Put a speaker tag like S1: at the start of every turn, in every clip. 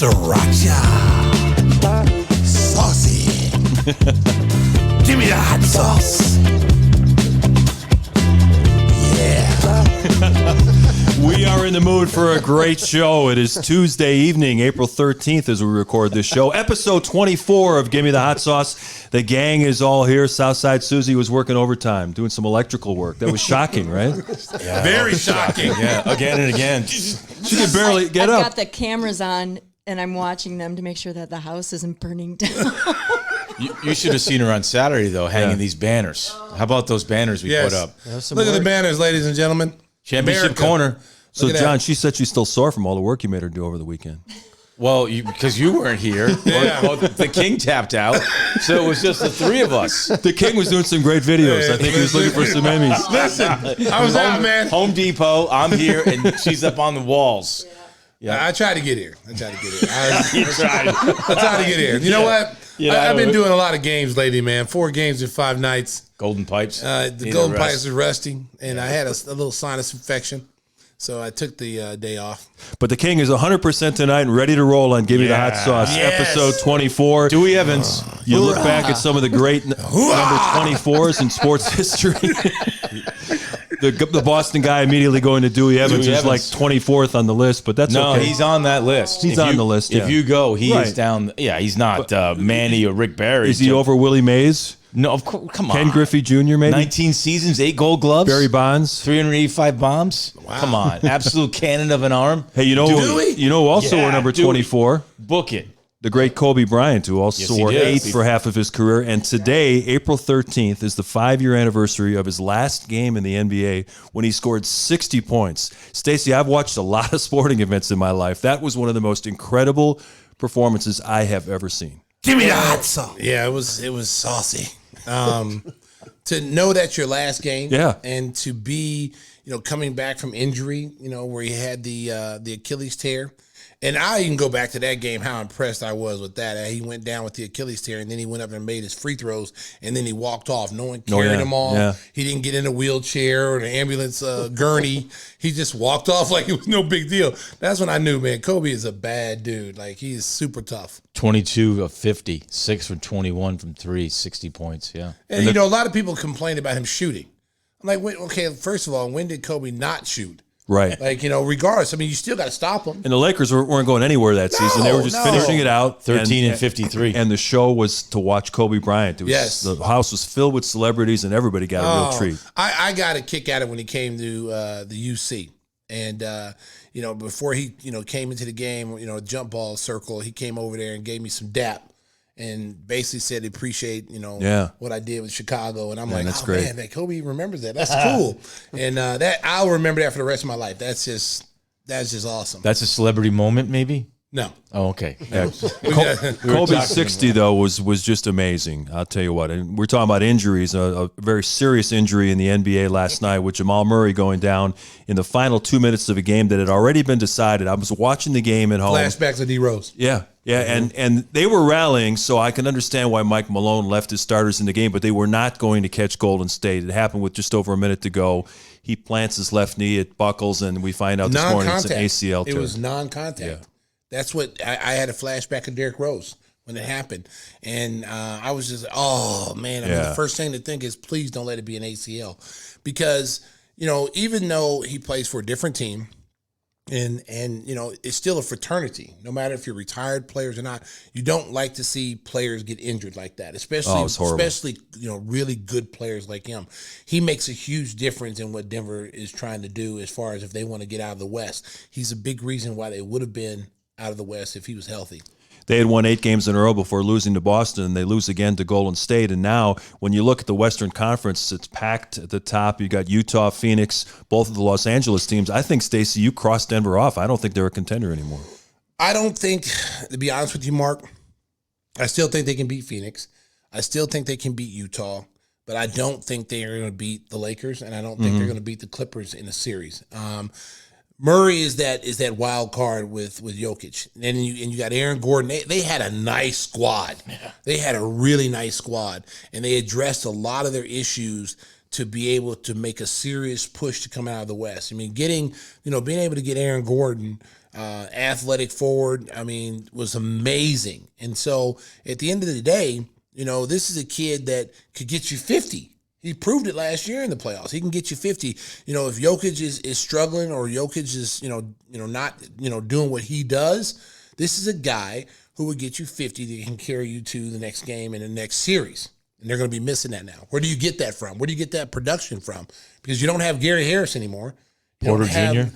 S1: Sriracha. Saucy. Give me the hot sauce. Yeah.
S2: We are in the mood for a great show. It is Tuesday evening, April 13th, as we record this show. Episode 24 of Give Me the Hot Sauce. The gang is all here. Southside Susie was working overtime, doing some electrical work. That was shocking, right?
S1: Yeah, very shocking.
S3: Yeah, again and again.
S2: She could barely get up.
S4: I've got the cameras on, and I'm watching them to make sure that the house isn't burning down.
S3: You should have seen her on Saturday, though, hanging these banners. How about those banners we put up?
S1: Look at the banners, ladies and gentlemen.
S3: Championship
S1: America.
S3: corner.
S2: So, John, she said she's still sore from all the work you made her do over the weekend.
S3: Well, because you weren't here. Well, the king tapped out, so it was just the three of us.
S2: The king was doing some great videos. I think he was looking for some Emmys.
S1: Listen, I was out, man.
S3: Home Depot, I'm here, and she's up on the walls.
S1: Yeah, I tried to get here. I tried to get here. You know what? I've been doing a lot of games lately, man. 4 games in 5 nights.
S3: Golden Pipes.
S1: The Golden Pipes are rusty, and I had a little sinus infection, so I took the day off.
S2: But the king is 100% tonight and ready to roll on Give Me the Hot Sauce, episode 24.
S3: Dewey Evans.
S2: You look back at some of the great number 24s in sports history. The Boston guy immediately going to Dewey Evans is like 24th on the list, but that's okay.
S3: No, he's on that list.
S2: He's on the list, yeah.
S3: If you go, he is down. Yeah, he's not Manny or Rick Barry.
S2: Is he over Willie Mays?
S3: No, of course. Come on.
S2: Ken Griffey Jr. maybe?
S3: 19 seasons, 8 Gold Gloves.
S2: Barry Bonds.
S3: 385 bombs. Wow. Come on. Absolute cannon of an arm.
S2: Hey, you know who also wore number 24?
S3: Book it.
S2: The great Kobe Bryant, who also wore 8 for half of his career. And today, April 13th, is the 5-year anniversary of his last game in the NBA when he scored 60 points. Stacey, I've watched a lot of sporting events in my life. That was one of the most incredible performances I have ever seen.
S1: Give me the hot sauce. Yeah, it was saucy. To know that's your last game, and to be, coming back from injury, where he had the Achilles tear. And I even go back to that game, how impressed I was with that. He went down with the Achilles tear, and then he went up and made his free throws, and then he walked off. No one carried him off. Yeah. He didn't get in a wheelchair or an ambulance gurney. He just walked off like it was no big deal. That's when I knew, man, Kobe is a bad dude. Like, he is super tough.
S3: 22 of 50, 6 for 21 from 3, 60 points, yeah.
S1: And, a lot of people complain about him shooting. I'm like, okay, first of all, when did Kobe not shoot?
S2: Right.
S1: Like, regardless. I mean, you still got to stop them.
S2: And the Lakers weren't going anywhere that season. They were just finishing it out.
S3: 13 and 53.
S2: And the show was to watch Kobe Bryant. The house was filled with celebrities, and everybody got a real treat.
S1: I got a kick at it when he came to the UC. And, before he, came into the game, jump ball circle, he came over there and gave me some dap. And basically said he appreciate, what I did with Chicago. And I'm like,
S2: that's
S1: oh,
S2: great.
S1: man, that Kobe remembers that. That's cool. And that I'll remember that for the rest of my life. That's just awesome.
S3: That's a celebrity moment, maybe?
S1: No.
S3: Oh, okay.
S2: Kobe's 60, though, was just amazing. I'll tell you what. And we're talking about injuries, a very serious injury in the NBA last night with Jamal Murray going down in the final 2 minutes of a game that had already been decided. I was watching the game at home.
S1: Flashbacks of D. Rose.
S2: Yeah. Yeah, and they were rallying, so I can understand why Mike Malone left his starters in the game, but they were not going to catch Golden State. It happened with just over a minute to go. He plants his left knee, it buckles, and we find out this morning it's an ACL tear.
S1: It was non-contact. Yeah. That's what I had a flashback of Derrick Rose when it happened. And I was just, oh, man. I mean, the first thing to think is please don't let it be an ACL. Because, even though he plays for a different team, and it's still a fraternity. No matter if you're retired players or not, you don't like to see players get injured like that, especially really good players like him. He makes a huge difference in what Denver is trying to do as far as if they want to get out of the West. He's a big reason why they would have been out of the West if he was healthy.
S2: They had won 8 games in a row before losing to Boston, and they lose again to Golden State. And now, when you look at the Western Conference, it's packed at the top. You got Utah, Phoenix, both of the Los Angeles teams. I think, Stacey, you crossed Denver off. I don't think they're a contender anymore.
S1: I don't think, to be honest with you, Mark, I still think they can beat Phoenix. I still think they can beat Utah, but I don't think they are going to beat the Lakers, and I don't think they're going to beat the Clippers in a series. Murray is that wild card with Jokic. And you got Aaron Gordon. They had a nice squad. Yeah. They had a really nice squad. And they addressed a lot of their issues to be able to make a serious push to come out of the West. I mean, being able to get Aaron Gordon, athletic forward, I mean, was amazing. And so at the end of the day, this is a kid that could get you 50. He proved it last year in the playoffs. He can get you 50. If Jokic is struggling or Jokic is, not, doing what he does, this is a guy who would get you 50 that can carry you to the next game and the next series. And they're going to be missing that now. Where do you get that from? Where do you get that production from? Because you don't have Gary Harris anymore.
S3: Porter Jr.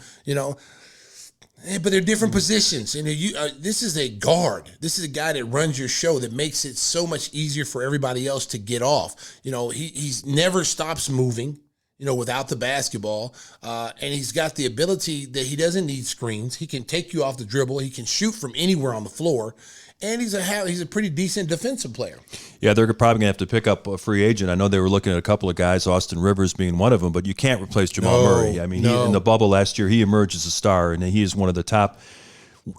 S1: But they're different positions. This is a guard. This is a guy that runs your show that makes it so much easier for everybody else to get off. He's never stops moving, without the basketball. And he's got the ability that he doesn't need screens. He can take you off the dribble. He can shoot from anywhere on the floor. And he's a pretty decent defensive player. Yeah,
S2: they're probably going to have to pick up a free agent. I know they were looking at a couple of guys, Austin Rivers being one of them, but you can't replace Jamal Murray. I mean, in the bubble last year, he emerged as a star, and he is one of the top.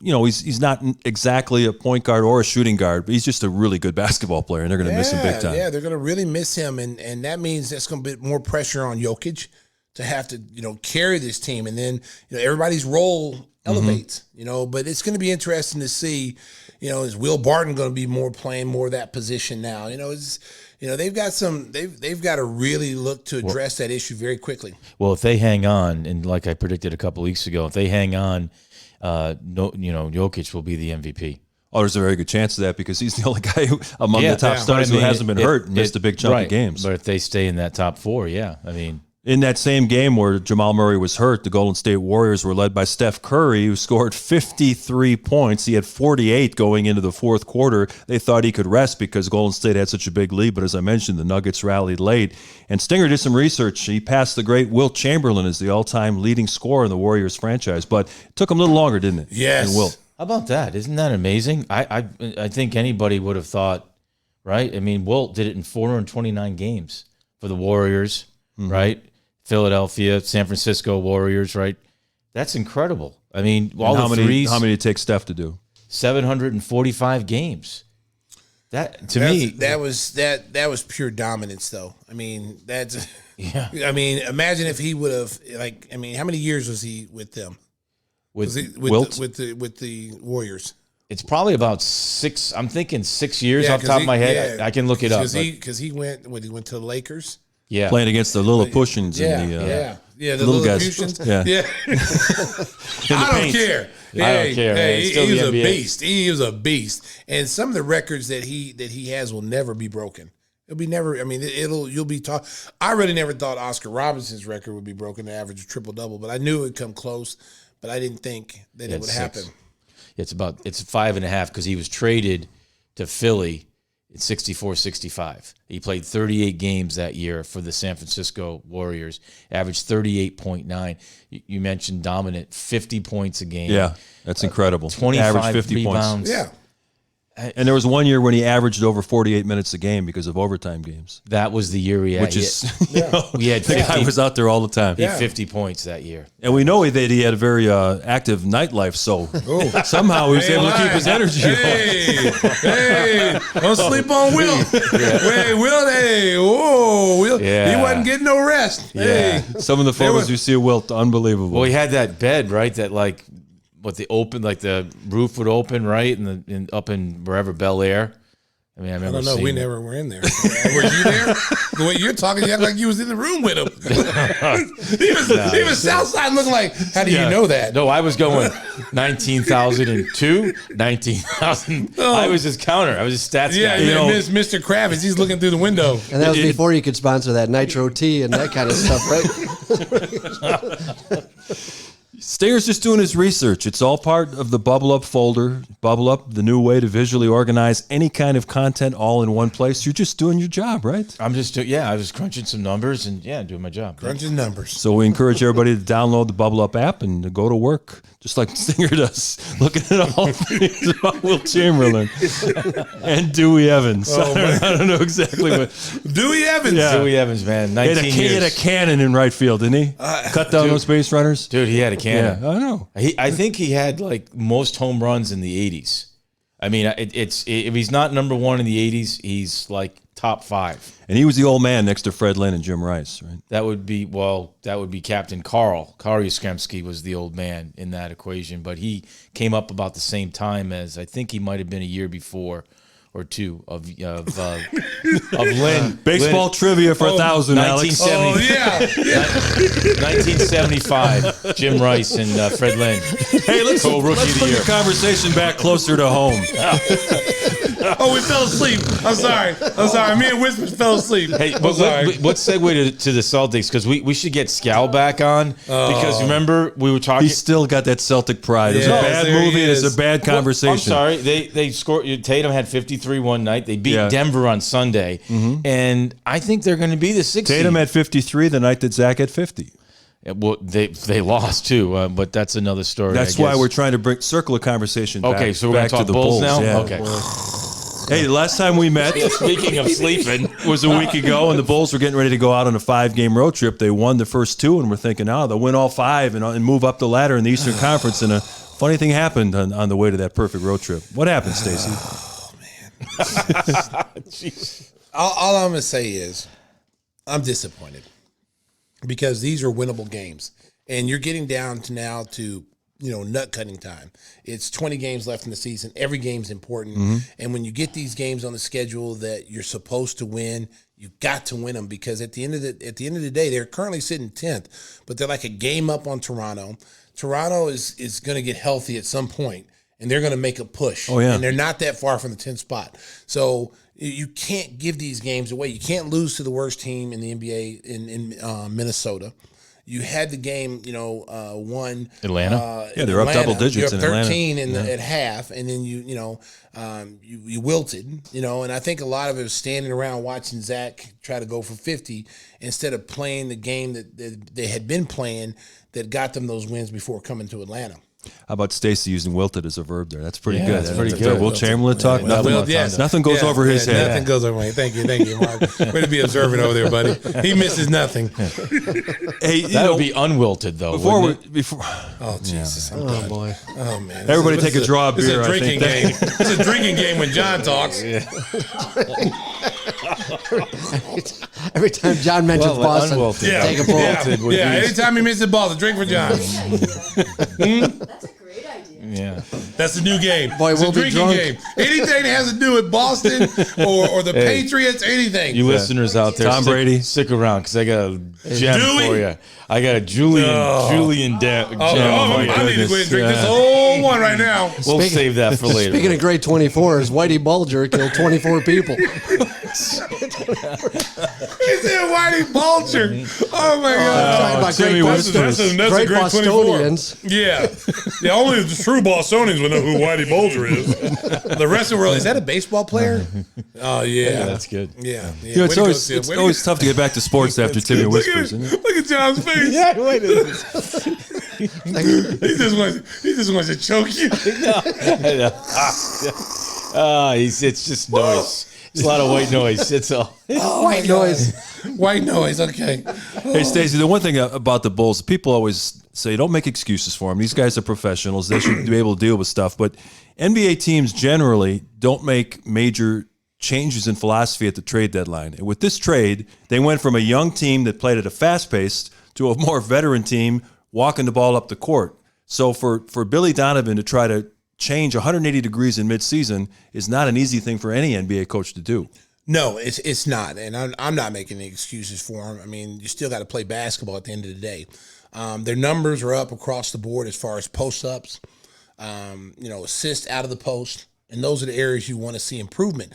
S2: He's not exactly a point guard or a shooting guard, but he's just a really good basketball player, and they're going to miss him big time.
S1: Yeah, they're going to really miss him, and that means that's going to be more pressure on Jokic to have to, carry this team, and then everybody's role elevates. But it's going to be interesting to see. Is Will Barton going to be playing more of that position now? They've got to really look to address that issue very quickly.
S3: Well, if they hang on, and like I predicted a couple weeks ago, if they hang on, Jokic will be the MVP.
S2: Oh, there's a very good chance of that because he's the only guy among the top stars who hasn't been hurt and missed a big chunk of games.
S3: But if they stay in that top four,
S2: in that same game where Jamal Murray was hurt, the Golden State Warriors were led by Steph Curry, who scored 53 points. He had 48 going into the fourth quarter. They thought he could rest because Golden State had such a big lead, but as I mentioned, the Nuggets rallied late. And Stinger did some research. He passed the great Wilt Chamberlain as the all-time leading scorer in the Warriors franchise, but it took him a little longer, didn't it?
S1: Yes.
S2: And Wilt.
S3: How about that? Isn't that amazing? I think anybody would have thought, right? I mean, Wilt did it in 429 games for the Warriors, right? Philadelphia, San Francisco Warriors, right? That's incredible. I mean,
S2: how many did it take Steph to do?
S3: 745 games. That was pure
S1: dominance, though. I mean, that's
S3: yeah.
S1: I mean, imagine if he would have how many years was he with them?
S3: With
S1: the Warriors?
S3: It's probably about 6. I'm thinking 6 years off the top of my head. I can look it up
S1: because he went to the Lakers.
S3: Yeah,
S2: playing against the Lilliputians and
S1: the
S2: little guys.
S1: Yeah. I don't care.
S3: I don't care.
S1: Hey, he was a beast. He was a beast, and some of the records that he has will never be broken. It'll be never. I mean, you'll be taught. I really never thought Oscar Robinson's record would be broken, the average triple double, but I knew it would come close. But I didn't think that it would happen.
S3: It's 5.5 because he was traded to Philly. It's 64-65. He played 38 games that year for the San Francisco Warriors, averaged 38.9. You mentioned dominant, 50 points a game.
S2: Yeah, that's incredible.
S3: 25
S2: averaged 50
S3: rebounds.
S2: points. Yeah. And there was one year when he averaged over 48 minutes a game because of overtime games.
S3: That was the year he had.
S2: Which is,
S3: we had 50,
S2: the guy was out there all the time.
S3: He had 50 points that year.
S2: And we know that he had a very active nightlife, so somehow he was able to keep his energy
S1: Hey, don't sleep on Will. Hey, Will, he wasn't getting no rest.
S2: Yeah. Hey. Some of the photos you see of Wilt, unbelievable.
S3: Well, he had that bed, right, that the roof would open, right, and up in wherever Bel Air. I mean, I remember.
S1: I don't know. We never were in there. Were you there? The way you're talking, you act like you was in the room with him. he was Southside looking like. How do you know that?
S3: No, I was going 19,002, 19,000. I was his counter. I was his stats guy.
S1: Yeah, Mr. Kravitz. He's looking through the window.
S5: And that was before you could sponsor that Nitro Tea and that kind of stuff, right?
S2: Stinger's just doing his research. It's all part of the Bubble Up folder. Bubble Up, the new way to visually organize any kind of content all in one place. You're just doing your job, right?
S3: I was crunching some numbers and doing my job.
S1: Crunching numbers.
S2: So we encourage everybody to download the Bubble Up app and to go to work, just like Stinger does, looking at all things about Wilt Chamberlain and Dewey Evans. I don't know exactly what.
S1: Dewey Evans.
S3: Yeah. Dewey Evans, man. 19 years.
S2: He had a cannon in right field, didn't he? Cut down those base runners.
S3: Dude, he had a cannon.
S2: Yeah, I know.
S3: I think he had most home runs in the 80s. I mean, if he's not number one in the 80s, he's top 5.
S2: And he was the old man next to Fred Lynn and Jim Rice, right?
S3: That would be Captain Carl. Carl Yastrzemski was the old man in that equation, but he came up about the same time as, I think he might have been a year before or two of Lynn.
S2: Baseball trivia for 1,000, Alex.
S3: 1975, Jim Rice and Fred Lynn.
S2: Hey, let's put the conversation back closer to home.
S1: Oh, we fell asleep. I'm sorry. Me and Whisper fell asleep.
S3: Hey, let's segue to the Celtics, because we should get Scal back on, because remember we were talking.
S2: He's still got that Celtic pride. It's a bad movie. And it's a bad conversation.
S3: I'm sorry. They scored. Tatum had 53 one night. They beat Denver on Sunday, and I think they're going to be the 6th.
S2: Tatum had 53 the night that Zach had 50.
S3: Well, they lost too, but that's another story.
S2: That's why we're trying to circle a conversation.
S3: Okay, so we're going to talk Bulls now.
S2: Yeah.
S3: Okay.
S2: Hey, the last time we met,
S3: speaking of sleeping,
S2: was a week ago, and the Bulls were getting ready to go out on a 5-game road trip. They won the first 2, and we're thinking, they'll win all 5 and move up the ladder in the Eastern Conference. And a funny thing happened on the way to that perfect road trip. What happened, Stacey?
S1: Oh, man. all I'm going to say is I'm disappointed, because these are winnable games, and you're getting down to nut cutting time. It's 20 games left in the season. Every game's important. And when you get these games on the schedule that you're supposed to win, you've got to win them, because at the end of the day, they're currently sitting 10th, but they're like a game up on Toronto. Toronto is going to get healthy at some point, and they're going to make a push.
S2: Oh, yeah.
S1: And they're not that far from the 10th spot. So you can't give these games away. You can't lose to the worst team in the NBA in Minnesota. You had the game, won
S3: Atlanta.
S2: They're up double digits in Atlanta.
S1: 13 at half, and then you wilted, and I think a lot of it was standing around watching Zach try to go for 50 instead of playing the game that they had been playing that got them those wins before coming to Atlanta.
S2: How about Stacey using wilted as a verb there? That's pretty good.
S3: That's pretty good.
S2: Will Chamberlain talk? Nothing goes over his head.
S1: Nothing goes over my head. Thank you, Mark. Way to be observant over there, buddy. He misses nothing.
S2: Hey,
S3: that would be unwilted, though.
S1: Oh, Jesus.
S5: Oh, boy.
S1: Oh, man.
S2: Everybody take a draw of beer.
S1: It's a drinking game. It's a drinking game when John talks.
S5: Every time John mentions Boston, take a pull.
S1: Yeah, anytime he misses the ball, the drink for John.
S4: That's a great idea.
S3: Yeah.
S1: That's the new game.
S5: Boy,
S1: it's
S5: we'll
S1: a drinking game. Anything that has to do with Boston or the Patriots, anything.
S3: You listeners out there,
S2: Tom Brady,
S3: stick around, because I got a gem for you. I got a Julian gem.
S1: I need to go ahead and drink this whole one right now.
S3: We'll save that for later.
S5: Speaking of grade 24s, Whitey Bulger killed 24 people.
S1: He said Whitey Bulger. Oh my God!
S5: That's a great Bostonians.
S1: Yeah, only the true Bostonians will know who Whitey Bulger is. The rest of the world, is that a baseball player? Oh yeah,
S3: that's good.
S1: Yeah.
S2: It's always tough to get back to sports after Timmy whispers.
S1: Look at John's face.
S3: Yeah, wait a minute.
S1: He just wants to choke you.
S3: It's just noise. It's a lot of white noise. It's all
S5: White noise.
S1: White noise. Okay.
S2: Hey, Stacey, the one thing about the Bulls, people always say, don't make excuses for them. These guys are professionals. They should be able to deal with stuff. But NBA teams generally don't make major changes in philosophy at the trade deadline. And with this trade, they went from a young team that played at a fast pace to a more veteran team walking the ball up the court. So for Billy Donovan to try to change 180 degrees in midseason is not an easy thing for any NBA coach to do.
S1: No, it's not, and I'm not making any excuses for him. I mean, you still got to play basketball at the end of the day. Their numbers are up across the board as far as post-ups, assists out of the post, and those are the areas you want to see improvement.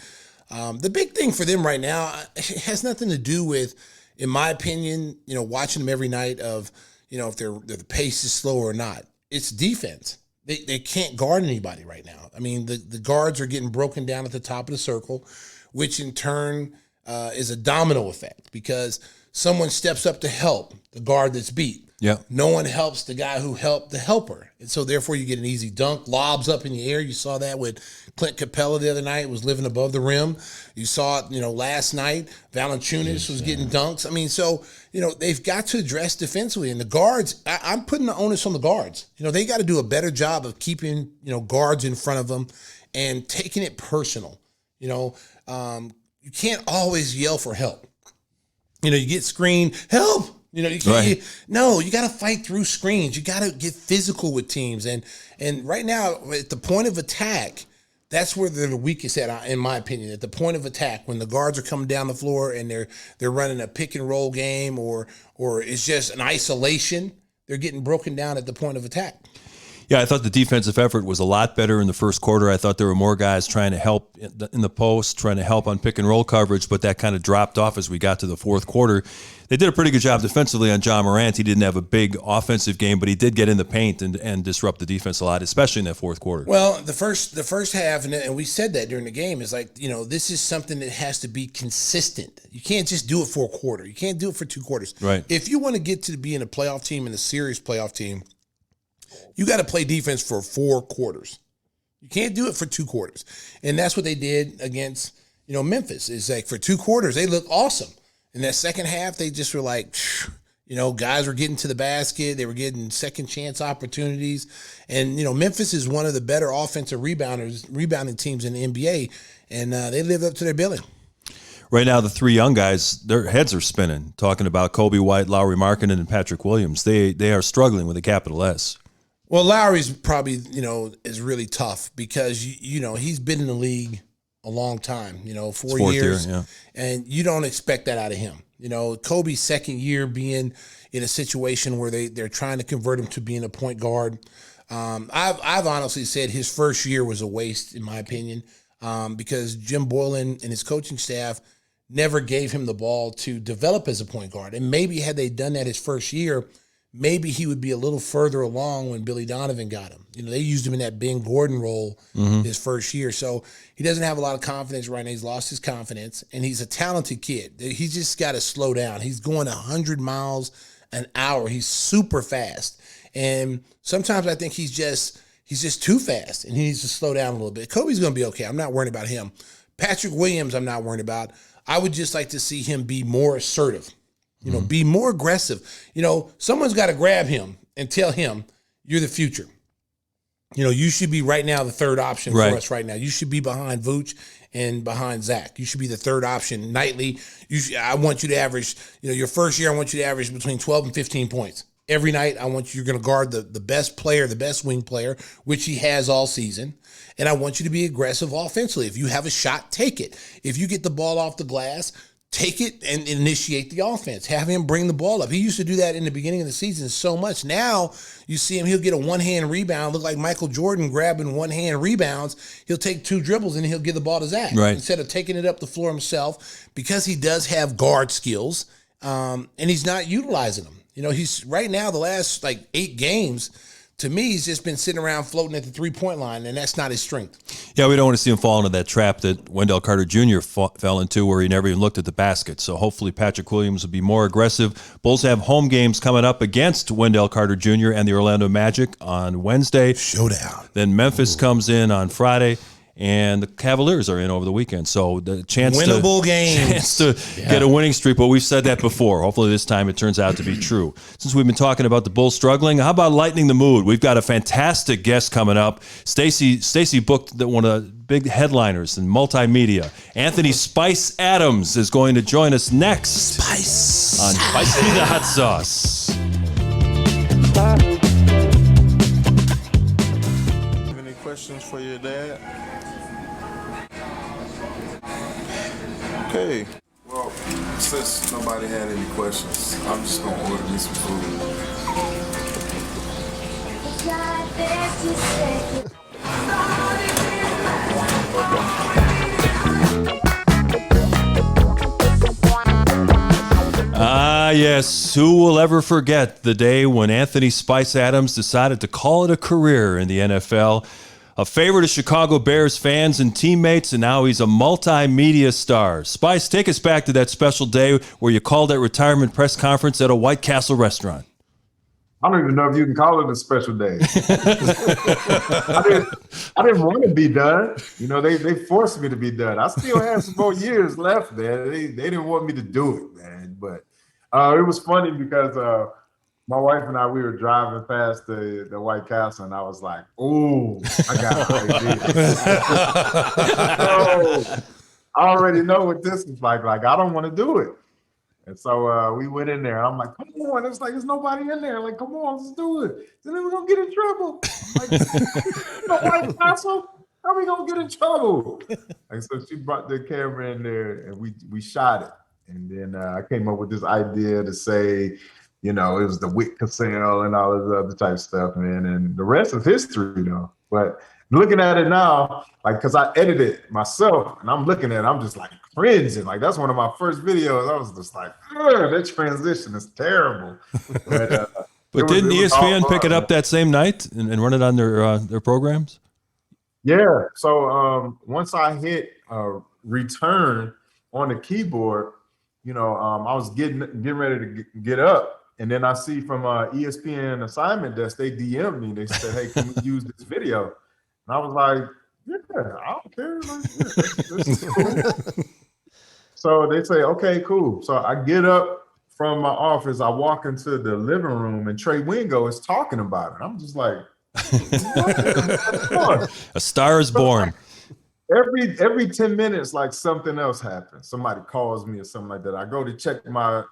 S1: The big thing for them right now has nothing to do with, in my opinion, watching them every night of, if the pace is slow or not. It's defense. They can't guard anybody right now. I mean, the guards are getting broken down at the top of the circle, which in turn is a domino effect, because someone steps up to help the guard that's beat.
S2: Yeah.
S1: No one helps the guy who helped the helper. And so therefore you get an easy dunk, lobs up in the air. You saw that with Clint Capella the other night, was living above the rim. You saw it, last night, Valanciunas was getting dunks. I mean, so, they've got to address defensively. And the guards, I'm putting the onus on the guards. They got to do a better job of keeping, guards in front of them and taking it personal. you can't always yell for help. You know, you get screened, help. You know, you can't. You got to fight through screens. You got to get physical with teams. And right now, at the point of attack, that's where they're the weakest at, in my opinion. At the point of attack, when the guards are coming down the floor and they're running a pick and roll game, or it's just an isolation, they're getting broken down at the point of attack.
S2: Yeah, I thought the defensive effort was a lot better in the first quarter. I thought there were more guys trying to help in the post, trying to help on pick and roll coverage, but that kind of dropped off as we got to the fourth quarter. They did a pretty good job defensively on John Morant. He didn't have a big offensive game, but he did get in the paint and disrupt the defense a lot, especially in that fourth quarter.
S1: Well, the first half, and we said that during the game, is like, you know, this is something that has to be consistent. You can't just do it for a quarter. You can't do it for 2 quarters.
S2: Right.
S1: If you want to get to being a playoff team and a serious playoff team, you got to play defense for 4 quarters. You can't do it for 2 quarters. And that's what they did against, you know, Memphis. It's like for 2 quarters, they look awesome. In that second half, they just were like, you know, guys were getting to the basket. They were getting second chance opportunities. And, you know, Memphis is one of the better offensive rebounding teams in the NBA. And they live up to their billing.
S2: Right now, the 3 young guys, their heads are spinning, talking about Kobe White, Lauri Markkanen, and Patrick Williams. They are struggling with a capital S.
S1: Well, Lowry's probably, you know, is really tough because, you know, he's been in the league a long time, you know, 4 years.
S2: Year, yeah.
S1: And you don't expect that out of him. You know, Kobe's second year being in a situation where they're trying to convert him to being a point guard. I've honestly said his first year was a waste, in my opinion, because Jim Boylan and his coaching staff never gave him the ball to develop as a point guard. And maybe had they done that his first year, maybe he would be a little further along when Billy Donovan got him. You know, they used him in that Ben Gordon role his first year. So he doesn't have a lot of confidence right now. He's lost his confidence, and he's a talented kid. He's just got to slow down. He's going 100 miles an hour. He's super fast. And sometimes I think he's just too fast, and he needs to slow down a little bit. Kobe's going to be okay. I'm not worried about him. Patrick Williams, I'm not worried about. I would just like to see him be more assertive. You know, be more aggressive. You know, someone's got to grab him and tell him, you're the future. You know, you should be right now the third option for us right now. You should be behind Vooch and behind Zach. You should be the third option nightly. I want you to average, you know, your first year, I want you to average between 12 and 15 points. Every night, you're going to guard the best player, the best wing player, which he has all season. And I want you to be aggressive offensively. If you have a shot, take it. If you get the ball off the glass, take it and initiate the offense. Have him bring the ball up. He used to do that in the beginning of the season so much. Now you see him, he'll get a one-hand rebound, look like Michael Jordan grabbing one-hand rebounds. He'll take 2 dribbles and he'll give the ball to Zach.
S2: Right.
S1: Instead of taking it up the floor himself, because he does have guard skills, and he's not utilizing them. You know, he's right now, the last 8 games, to me, he's just been sitting around floating at the 3-point line, and that's not his strength.
S2: Yeah, we don't want to see him fall into that trap that Wendell Carter Jr. fell into, where he never even looked at the basket. So hopefully Patrick Williams will be more aggressive. Bulls have home games coming up against Wendell Carter Jr. and the Orlando Magic on Wednesday.
S1: Showdown.
S2: Then Memphis comes in on Friday, and the Cavaliers are in over the weekend. So the chance to get a winning streak, but we've said that before. Hopefully this time it turns out to be true. Since we've been talking about the Bulls struggling, how about lightening the mood? We've got a fantastic guest coming up. Stacey booked one of the big headliners in multimedia. Anthony Spice Adams is going to join us next.
S1: Spice.
S2: On Spicy the Hot Sauce.
S6: Any questions for your dad? Okay. Well, since nobody had any questions, I'm just gonna order me some food.
S2: Ah, yes. Who will ever forget the day when Anthony Spice Adams decided to call it a career in the NFL? A favorite of Chicago Bears fans and teammates, and now he's a multimedia star. Spice, take us back to that special day where you called that retirement press conference at a White Castle restaurant.
S7: I don't even know if you can call it a special day. I didn't want to be done. You know, they forced me to be done. I still have some more years left, man. They didn't want me to do it, man. But it was funny because my wife and I, we were driving past the White Castle, and I was like, "Oh, I got an idea." So already know what this is like. Like, I don't want to do it. And so we went in there. I'm like, come on. It's like, there's nobody in there. Like, come on, let's do it. Then we're going to get in trouble. I'm like, the White Castle? How are we going to get in trouble? And so she brought the camera in there and we shot it. And then I came up with this idea to say, you know, it was the Wick Cassell and all this other type of stuff, man. And the rest is history, though. But looking at it now, like, because I edited it myself, and I'm looking at it, I'm just like cringing. Like, that's one of my first videos. I was just like, that transition is terrible.
S2: But didn't ESPN pick it up that same night and run it on their programs?
S7: Yeah. So once I hit return on the keyboard, you know, I was getting ready to get up. And then I see from ESPN assignment desk, they DM'd me. They said, hey, can we use this video? And I was like, yeah, I don't care. Like, this is cool. So they say, okay, cool. So I get up from my office. I walk into the living room and Trey Wingo is talking about it. I'm just like, what?
S2: A star is born.
S7: Every 10 minutes, like something else happens. Somebody calls me or something like that. I go to check my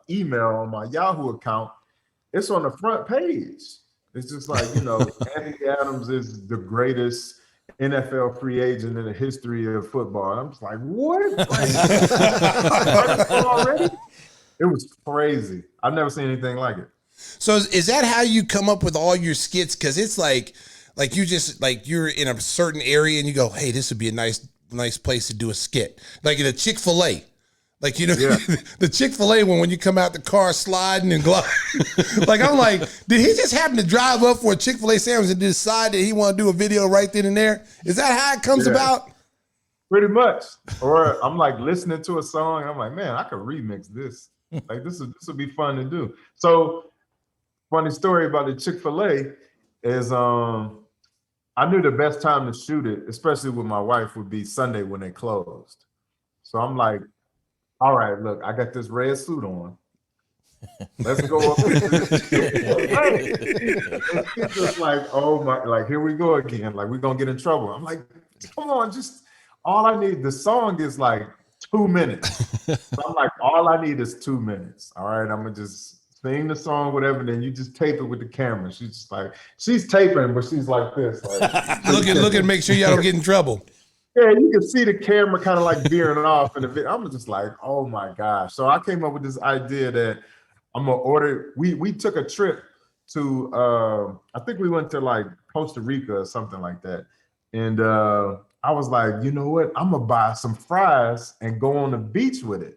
S7: email on my Yahoo account. It's on the front page. It's just like, you know, Anthony Adams is the greatest NFL free agent in the history of football. And I'm just like, what? Like, already? It was crazy. I've never seen anything like it.
S1: So is that how you come up with all your skits? Because it's like you just like you're in a certain area and you go, hey, this would be a nice place to do a skit. Like in a Chick-fil-A. Like, you know, yeah. The Chick-fil-A one when you come out the car sliding and gliding. Like, I'm like, did he just happen to drive up for a Chick-fil-A sandwich and decide that he want to do a video right then and there? Is that how it comes about?
S7: Pretty much. Or I'm like listening to a song. I'm like, man, I could remix this. Like, this would be fun to do. So, funny story about the Chick-fil-A is I knew the best time to shoot it, especially with my wife, would be Sunday when they closed. So I'm like, all right, look, I got this red suit on. Let's go up. It's just like, oh my, like, here we go again. Like, we're going to get in trouble. I'm like, come on, just all I need. The song is like 2 minutes. So I'm like, all I need is 2 minutes. All right, I'm going to just sing the song, whatever, then you just tape it with the camera. She's just like, she's taping, but she's like this. Like,
S1: look and make sure y'all don't get in trouble.
S7: Yeah, you can see the camera kind of like veering off in the video. I'm just like, oh my gosh. So I came up with this idea that I'm gonna order. We took a trip to I think we went to like Costa Rica or something like that. And I was like, you know what? I'm gonna buy some fries and go on the beach with it.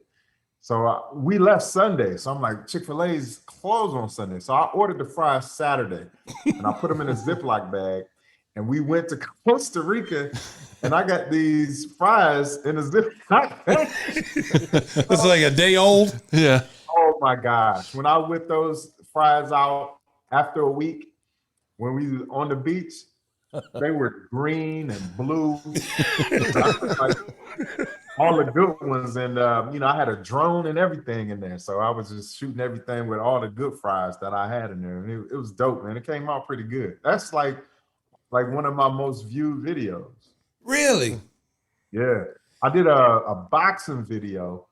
S7: So we left Sunday. So I'm like, Chick-fil-A's closed on Sunday. So I ordered the fries Saturday and I put them in a Ziploc bag. And we went to Costa Rica and I got these fries in a Ziploc bag.
S1: It's like a day old.
S2: Yeah.
S7: Oh my gosh. When I whipped those fries out after a week, when we were on the beach, they were green and blue. Like, all the good ones. And, you know, I had a drone and everything in there. So I was just shooting everything with all the good fries that I had in there. And it was dope, man. It came out pretty good. That's like one of my most viewed videos.
S1: Really?
S7: Yeah. I did a boxing video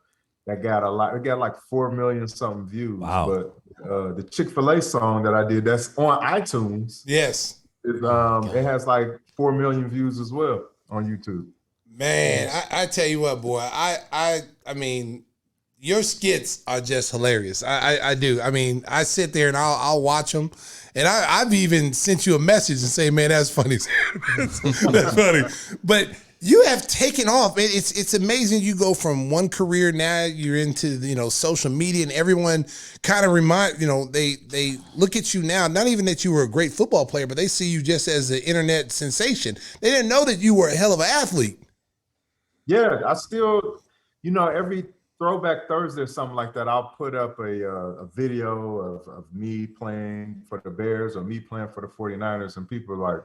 S7: that got a lot. It got like 4 million something views.
S2: Wow.
S7: But the Chick-fil-A song that I did, that's on iTunes.
S1: Yes.
S7: It has like 4 million views as well on YouTube.
S1: Man, I tell you what, boy, I mean, your skits are just hilarious. I do. I mean, I sit there and I'll watch them, and I've even sent you a message and say, man, that's funny. That's funny. But you have taken off. It's amazing. You go from one career, now you're into, you know, social media, and everyone kind of they look at you now, not even that you were a great football player, but they see you just as an internet sensation. They didn't know that you were a hell of an athlete.
S7: Yeah, I still, you know, every Throwback Thursday or something like that, I'll put up a video of me playing for the Bears or me playing for the 49ers, and people are like,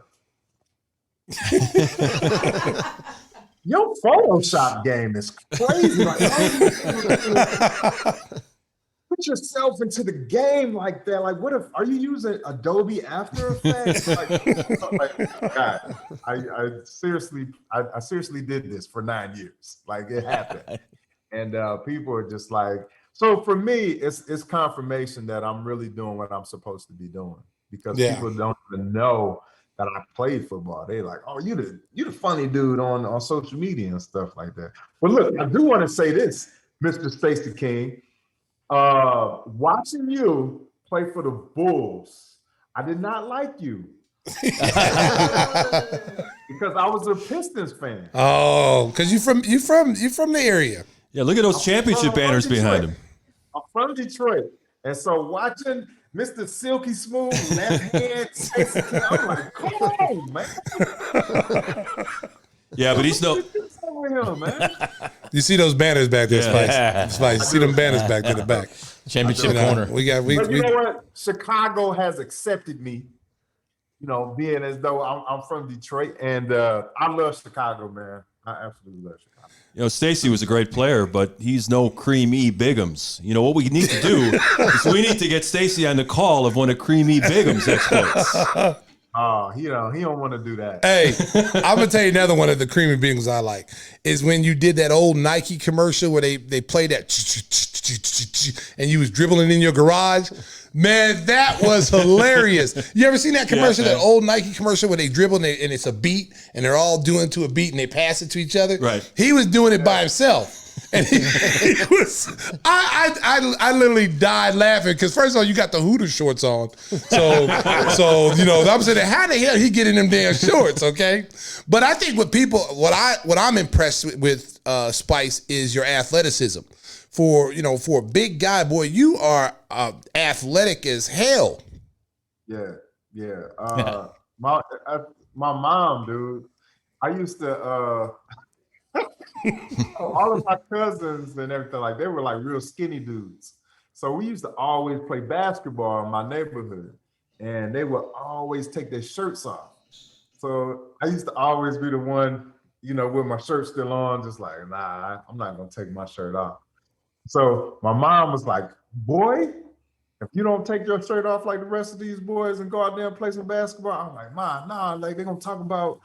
S7: your Photoshop game is crazy. Like, put yourself into the game like that. Like, what if, are you using Adobe After Effects? God, I seriously did this for 9 years. Like, it happened. And people are just like, so for me, it's confirmation that I'm really doing what I'm supposed to be doing, because people don't even know that I played football. They're like, oh, you the funny dude on social media and stuff like that. But look, I do want to say this, Mr. Stacey King. Watching you play for the Bulls, I did not like you. Because I was a Pistons fan.
S1: Oh, because you from the area.
S2: Yeah, look at those championship banners behind him.
S7: I'm from Detroit. And so watching Mr. Silky Smooth, left hand, I'm like, come on, man.
S2: Yeah, but he's no.
S7: Man.
S1: You see those banners back there, Spice? You see them banners back there in the back.
S3: Championship corner.
S7: But you know what? Chicago has accepted me, you know, being as though I'm from Detroit, and I love Chicago, man. I absolutely love Chicago.
S2: You know, Stacey was a great player, but he's no Cream E. Biggums. You know, what we need to do is we need to get Stacey on the call of one of Cream E. Biggums' exploits.
S7: Oh, he don't want to do that.
S1: Hey, I'm gonna tell you another one of the creamy beings I like is when you did that old Nike commercial where they played that and you was dribbling in your garage. Man, that was hilarious. You ever seen that commercial, that old Nike commercial where they dribble and it's a beat and they're all doing to a beat and they pass it to each other?
S2: Right.
S1: He was doing it by himself. And he was, I literally died laughing because first of all, you got the Hooters shorts on, so you know I'm saying, how the hell he get in them damn shorts? Okay, but I think what I'm impressed with Spice is your athleticism. For a big guy, boy, you are athletic as hell.
S7: Yeah. My mom, dude. I used to. All of my cousins and everything, like they were like real skinny dudes. So we used to always play basketball in my neighborhood, and they would always take their shirts off. So I used to always be the one, with my shirt still on, just like, nah, I'm not gonna take my shirt off. So my mom was like, boy, if you don't take your shirt off like the rest of these boys and go out there and play some basketball, I'm like, Ma, nah, like they're gonna talk about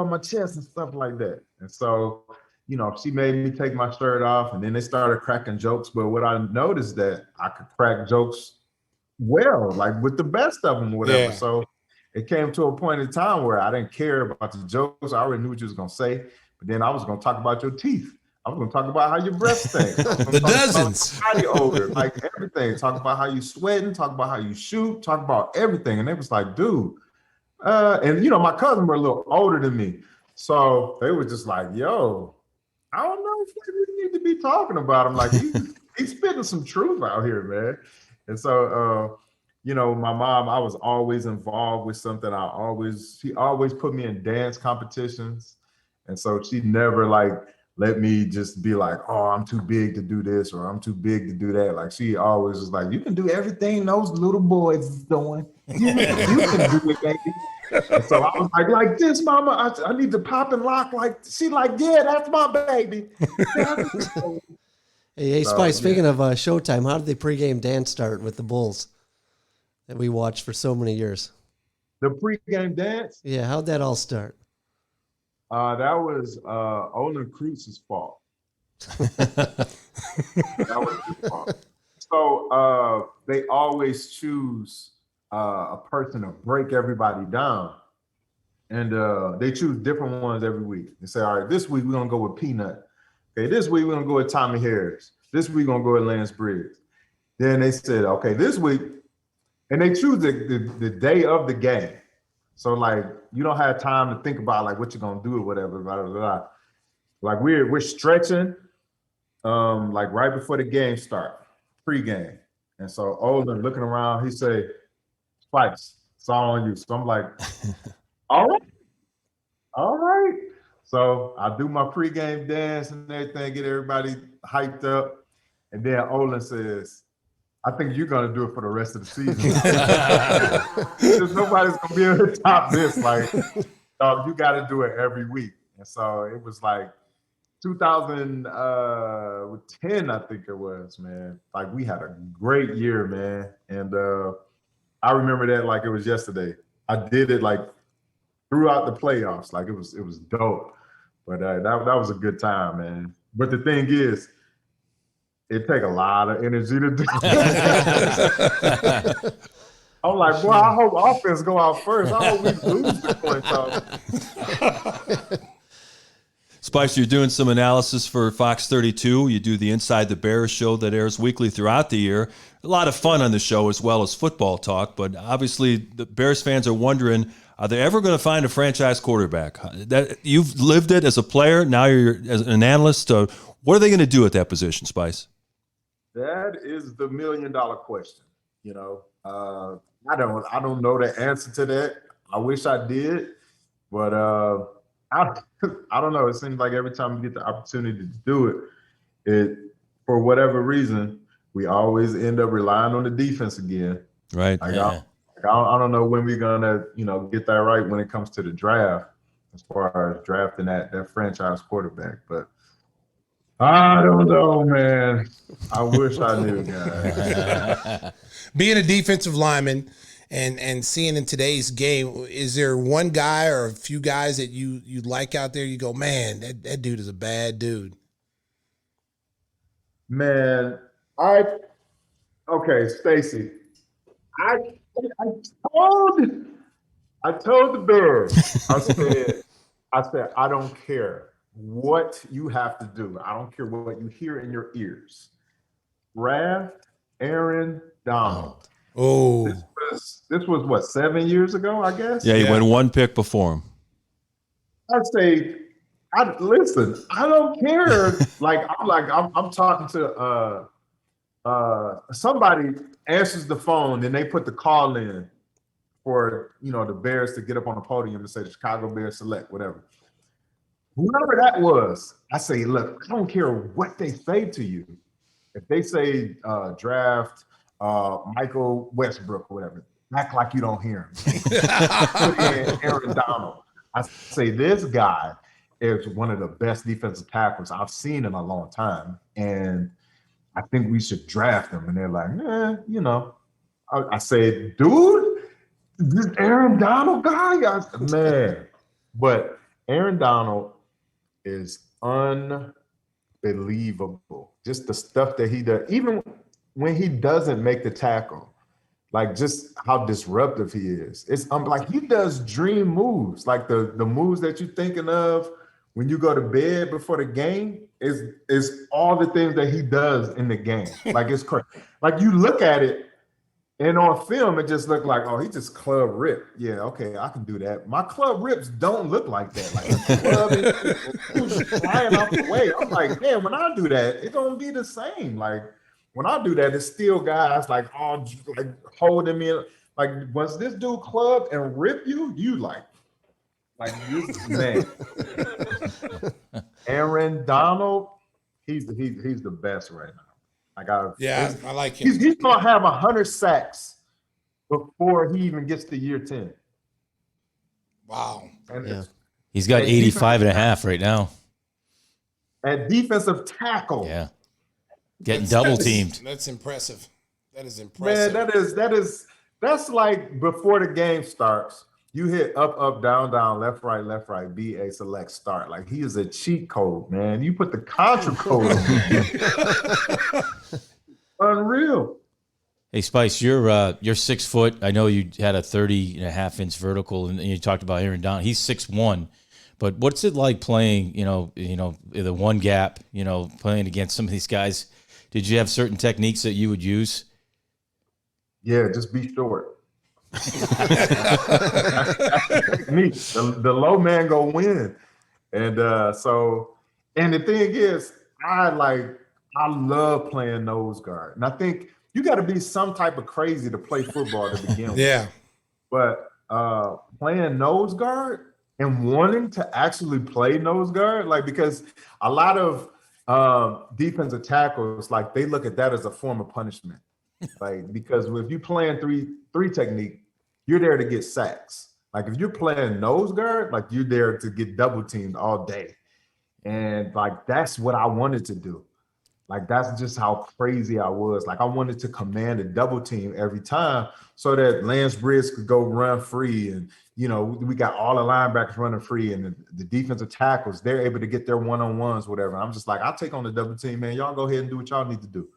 S7: my chest and stuff like that. And so, she made me take my shirt off, and then they started cracking jokes. But what I noticed that I could crack jokes well, like with the best of them or whatever. Yeah. So it came to a point in time where I didn't care about the jokes. I already knew what you was going to say, but then I was going to talk about your teeth. I was going to talk about how your breath stinks.
S1: The dozens.
S7: Body odor, like everything. Talk about how you sweating, talk about how you shoot, talk about everything. And they was like, dude. And my cousins were a little older than me. So they were just like, yo, I don't know if we really need to be talking about him. Like he's spitting some truth out here, man. And so, my mom, I was always involved with something. She always put me in dance competitions. And so she never let me just be like, oh, I'm too big to do this or I'm too big to do that. Like she always was like, you can do everything those little boys is doing. You can do it, baby. And so I was like this, mama, I need to pop and lock. She yeah, that's my baby.
S5: Hey, Spice, speaking of Showtime, how did the pregame dance start with the Bulls that we watched for so many years?
S7: The pregame dance?
S5: Yeah, how'd that all start?
S7: That was Olin Kreuz's fault. That was his fault. So they always choose a person to break everybody down. And they choose different ones every week. They say, all right, this week we're going to go with Peanut. Okay, this week we're going to go with Tommy Harris. This week we're going to go with Lance Briggs. Then they said, okay, this week, and they choose the day of the game. So you don't have time to think about what you're going to do or whatever. Blah, blah, blah. We're stretching right before the game start, pregame. And so Olin looking around, he say, Spice, it's all on you. So I'm like, all right. So I do my pregame dance and everything, get everybody hyped up. And then Olin says, I think you're going to do it for the rest of the season. Because nobody's going to be able to top this. You got to do it every week. And so it was 2010, I think it was, man. Like we had a great year, man. And I remember that like it was yesterday. I did it like throughout the playoffs. Like it was dope. But that was a good time, man. But the thing is, it take a lot of energy to do. I'm like, boy, I hope offense go out first. I hope we lose the points out.
S2: Spicer, you're doing some analysis for Fox 32. You do the Inside the Bears show that airs weekly throughout the year. A lot of fun on the show as well as football talk, but obviously the Bears fans are wondering, are they ever going to find a franchise quarterback? That you've lived it as a player, now you're as an analyst. What are they going to do at that position, Spice?
S7: That is the $1 million question. You know, I don't know the answer to that. I wish I did, but I don't know. It seems like every time we get the opportunity to do it, for whatever reason, we always end up relying on the defense again.
S2: Right.
S7: Like, I don't know when we're gonna, get that right when it comes to the draft, as far as drafting that franchise quarterback. But I don't know, man. I wish I knew, guys.
S1: Being a defensive lineman and seeing in today's game, is there one guy or a few guys that you like out there? You go, man, that dude is a bad dude.
S7: Man, Stacey. I told the Bears, I said, I don't care what you have to do. I don't care what you hear in your ears. Draft Aaron Donald.
S1: Oh,
S7: this was what, 7 years ago, I guess?
S2: Yeah, you went one pick before him.
S7: I'd say, listen, I don't care. I'm talking to somebody answers the phone and they put the call in for the Bears to get up on the podium and say the Chicago Bears select, whatever. Whoever that was, I say, look, I don't care what they say to you. If they say draft Michael Westbrook or whatever, act like you don't hear him. Put in Aaron Donald. I say this guy is one of the best defensive tackles I've seen in a long time, and I think we should draft him. And they're like, I say, dude, this Aaron Donald guy, man. But Aaron Donald is unbelievable. Just the stuff that he does, even when he doesn't make the tackle, like just how disruptive he is. It's like he does dream moves, like the moves that you're thinking of when you go to bed before the game is all the things that he does in the game. Like it's crazy. Like you look at it, and on film, it just looked like, oh, he just club ripped. Yeah, okay, I can do that. My club rips don't look like that. Like the club is flying off the way. I'm like, man, when I do that, it's gonna be the same. Like when I do that, it's still guys like all like holding me. Like once this dude club and rip you like this man. Aaron Donald, he's the best right now. I like him. He's gonna have 100 sacks before he even gets to year 10.
S1: Wow.
S7: And
S3: he's got 85.5 right now.
S7: At defensive tackle.
S3: Yeah. Getting double teamed.
S1: That's impressive. That is impressive.
S7: Man, that's like before the game starts. You hit up, down, left, right, BA, select, start. Like he is a cheat code, man. You put the contra code on. Unreal.
S3: Hey Spice, you're 6 foot. I know you had a 30.5-inch vertical, and you talked about Aaron Donald. He's 6'1", but what's it like playing? The one gap. Playing against some of these guys. Did you have certain techniques that you would use?
S7: Yeah, just be short. Me, the low man go win, and and the thing is, I love playing nose guard, and I think you got to be some type of crazy to play football to begin with.
S1: Yeah,
S7: but playing nose guard and wanting to actually play nose guard, like because a lot of defensive tackles, like they look at that as a form of punishment, like because if you playing three technique, you're there to get sacks. Like if you're playing nose guard, like you're there to get double teamed all day. And like, that's what I wanted to do. Like, that's just how crazy I was. Like, I wanted to command a double team every time so that Lance Briggs could go run free. And, you know, we got all the linebackers running free, and the defensive tackles, they're able to get their one-on-ones, whatever. I'm just like, I'll take on the double team, man. Y'all go ahead and do what y'all need to do.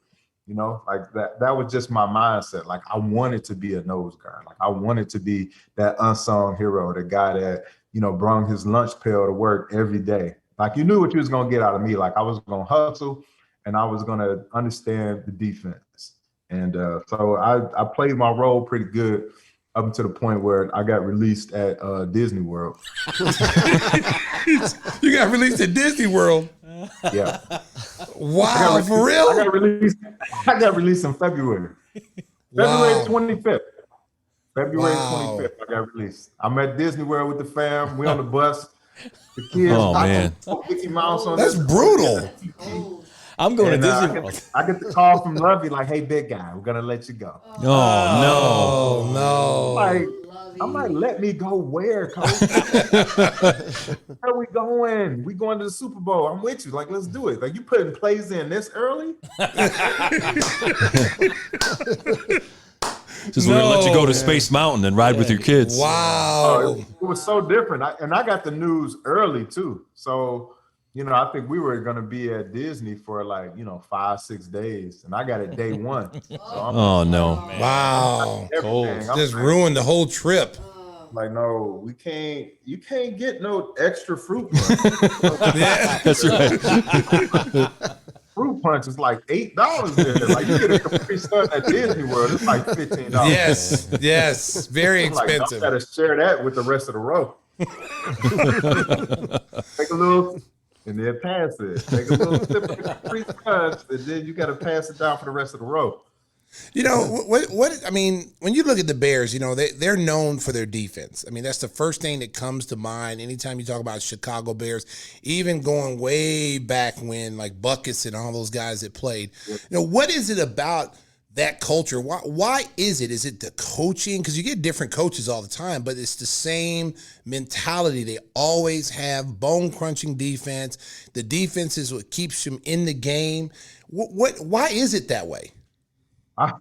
S7: You know, like that was just my mindset. Like, I wanted to be a nose guard. Like, I wanted to be that unsung hero, the guy that, you know, brought his lunch pail to work every day. Like, you knew what you was going to get out of me. Like, I was going to hustle, and I was going to understand the defense. And so I played my role pretty good up until the point where I got released at Disney World.
S1: You got released at Disney World?
S7: Yeah.
S1: Wow, for real?
S7: I got released in February. February 25th. February 25th, I got released. I'm at Disney World with the fam. We on the bus. The kids.
S2: Oh, man.
S7: Mickey Mouse on
S1: That's
S7: this.
S1: brutal.
S3: I'm going to Disney World.
S7: I get the call from Lovey, like, hey, big guy, we're going to let you go.
S2: Oh,
S1: no.
S7: Like, I'm like, let me go where, coach? Where are we going? We going to the Super Bowl. I'm with you. Like, let's do it. Like, you putting plays in this early?
S2: Just we're going to let you go to Space Mountain and ride with your kids.
S1: Wow.
S7: It was so different. I got the news early, too. So, you know, I think we were going to be at Disney for like, you know, 5-6 days. And I got it day one. So
S2: Oh, no.
S1: Wow. Just
S7: like,
S1: ruined the whole trip.
S7: like, no, you can't get no extra fruit punch.
S1: Yeah.
S2: That's right.
S7: Fruit punch is like $8 there. Like, you get a Capri Sun at Disney World, it's like $15.
S1: Yes. Very expensive.
S7: Like, I gotta share that with the rest of the row. Take a little, and then pass it. Take a little sip of Capri Sun, and then you gotta pass it down for the rest of the row.
S1: You know, what I mean, when you look at the Bears, you know, they're known for their defense. I mean, that's the first thing that comes to mind anytime you talk about Chicago Bears, even going way back when, like Buckus and all those guys that played. You know, what is it about that culture? Why is it? Is it the coaching? Because you get different coaches all the time, but it's the same mentality. They always have bone-crunching defense. The defense is what keeps them in the game. Why is it that way?
S7: I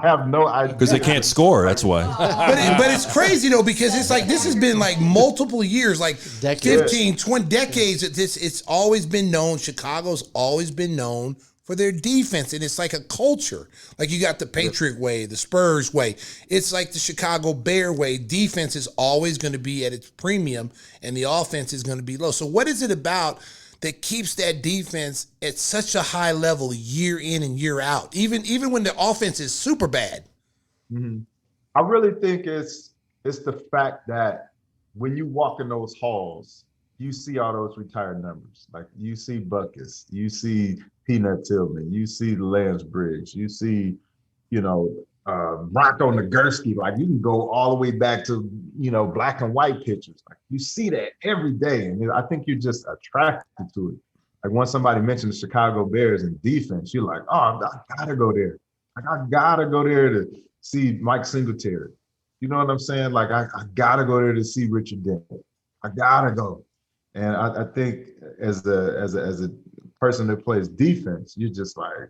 S7: have no idea.
S2: Because they can't score, that's why.
S1: But it's crazy, though, because it's like this has been like multiple years, like
S5: Decades.
S1: 15, 20 decades. It's always been known. Chicago's always been known for their defense, and it's like a culture. Like, you got the Patriot way, the Spurs way. It's like the Chicago Bear way. Defense is always going to be at its premium, and the offense is going to be low. So what is it about that keeps that defense at such a high level year in and year out, even when the offense is super bad?
S7: Mm-hmm. I really think it's the fact that when you walk in those halls, you see all those retired numbers. Like, you see Buckus, you see Peanut Tillman, you see Lance Briggs, you see, you know, Bronco Nagurski. Like, you can go all the way back to, you know, black and white pictures. Like, you see that every day, and I think you're just attracted to it. Like, when somebody mentioned the Chicago Bears and defense, you're like, oh, I gotta go there. Like, I gotta go there to see Mike Singletary. You know what I'm saying? Like, I gotta go there to see Richard Dent. I gotta go. And I think as a person that plays defense, you're just like,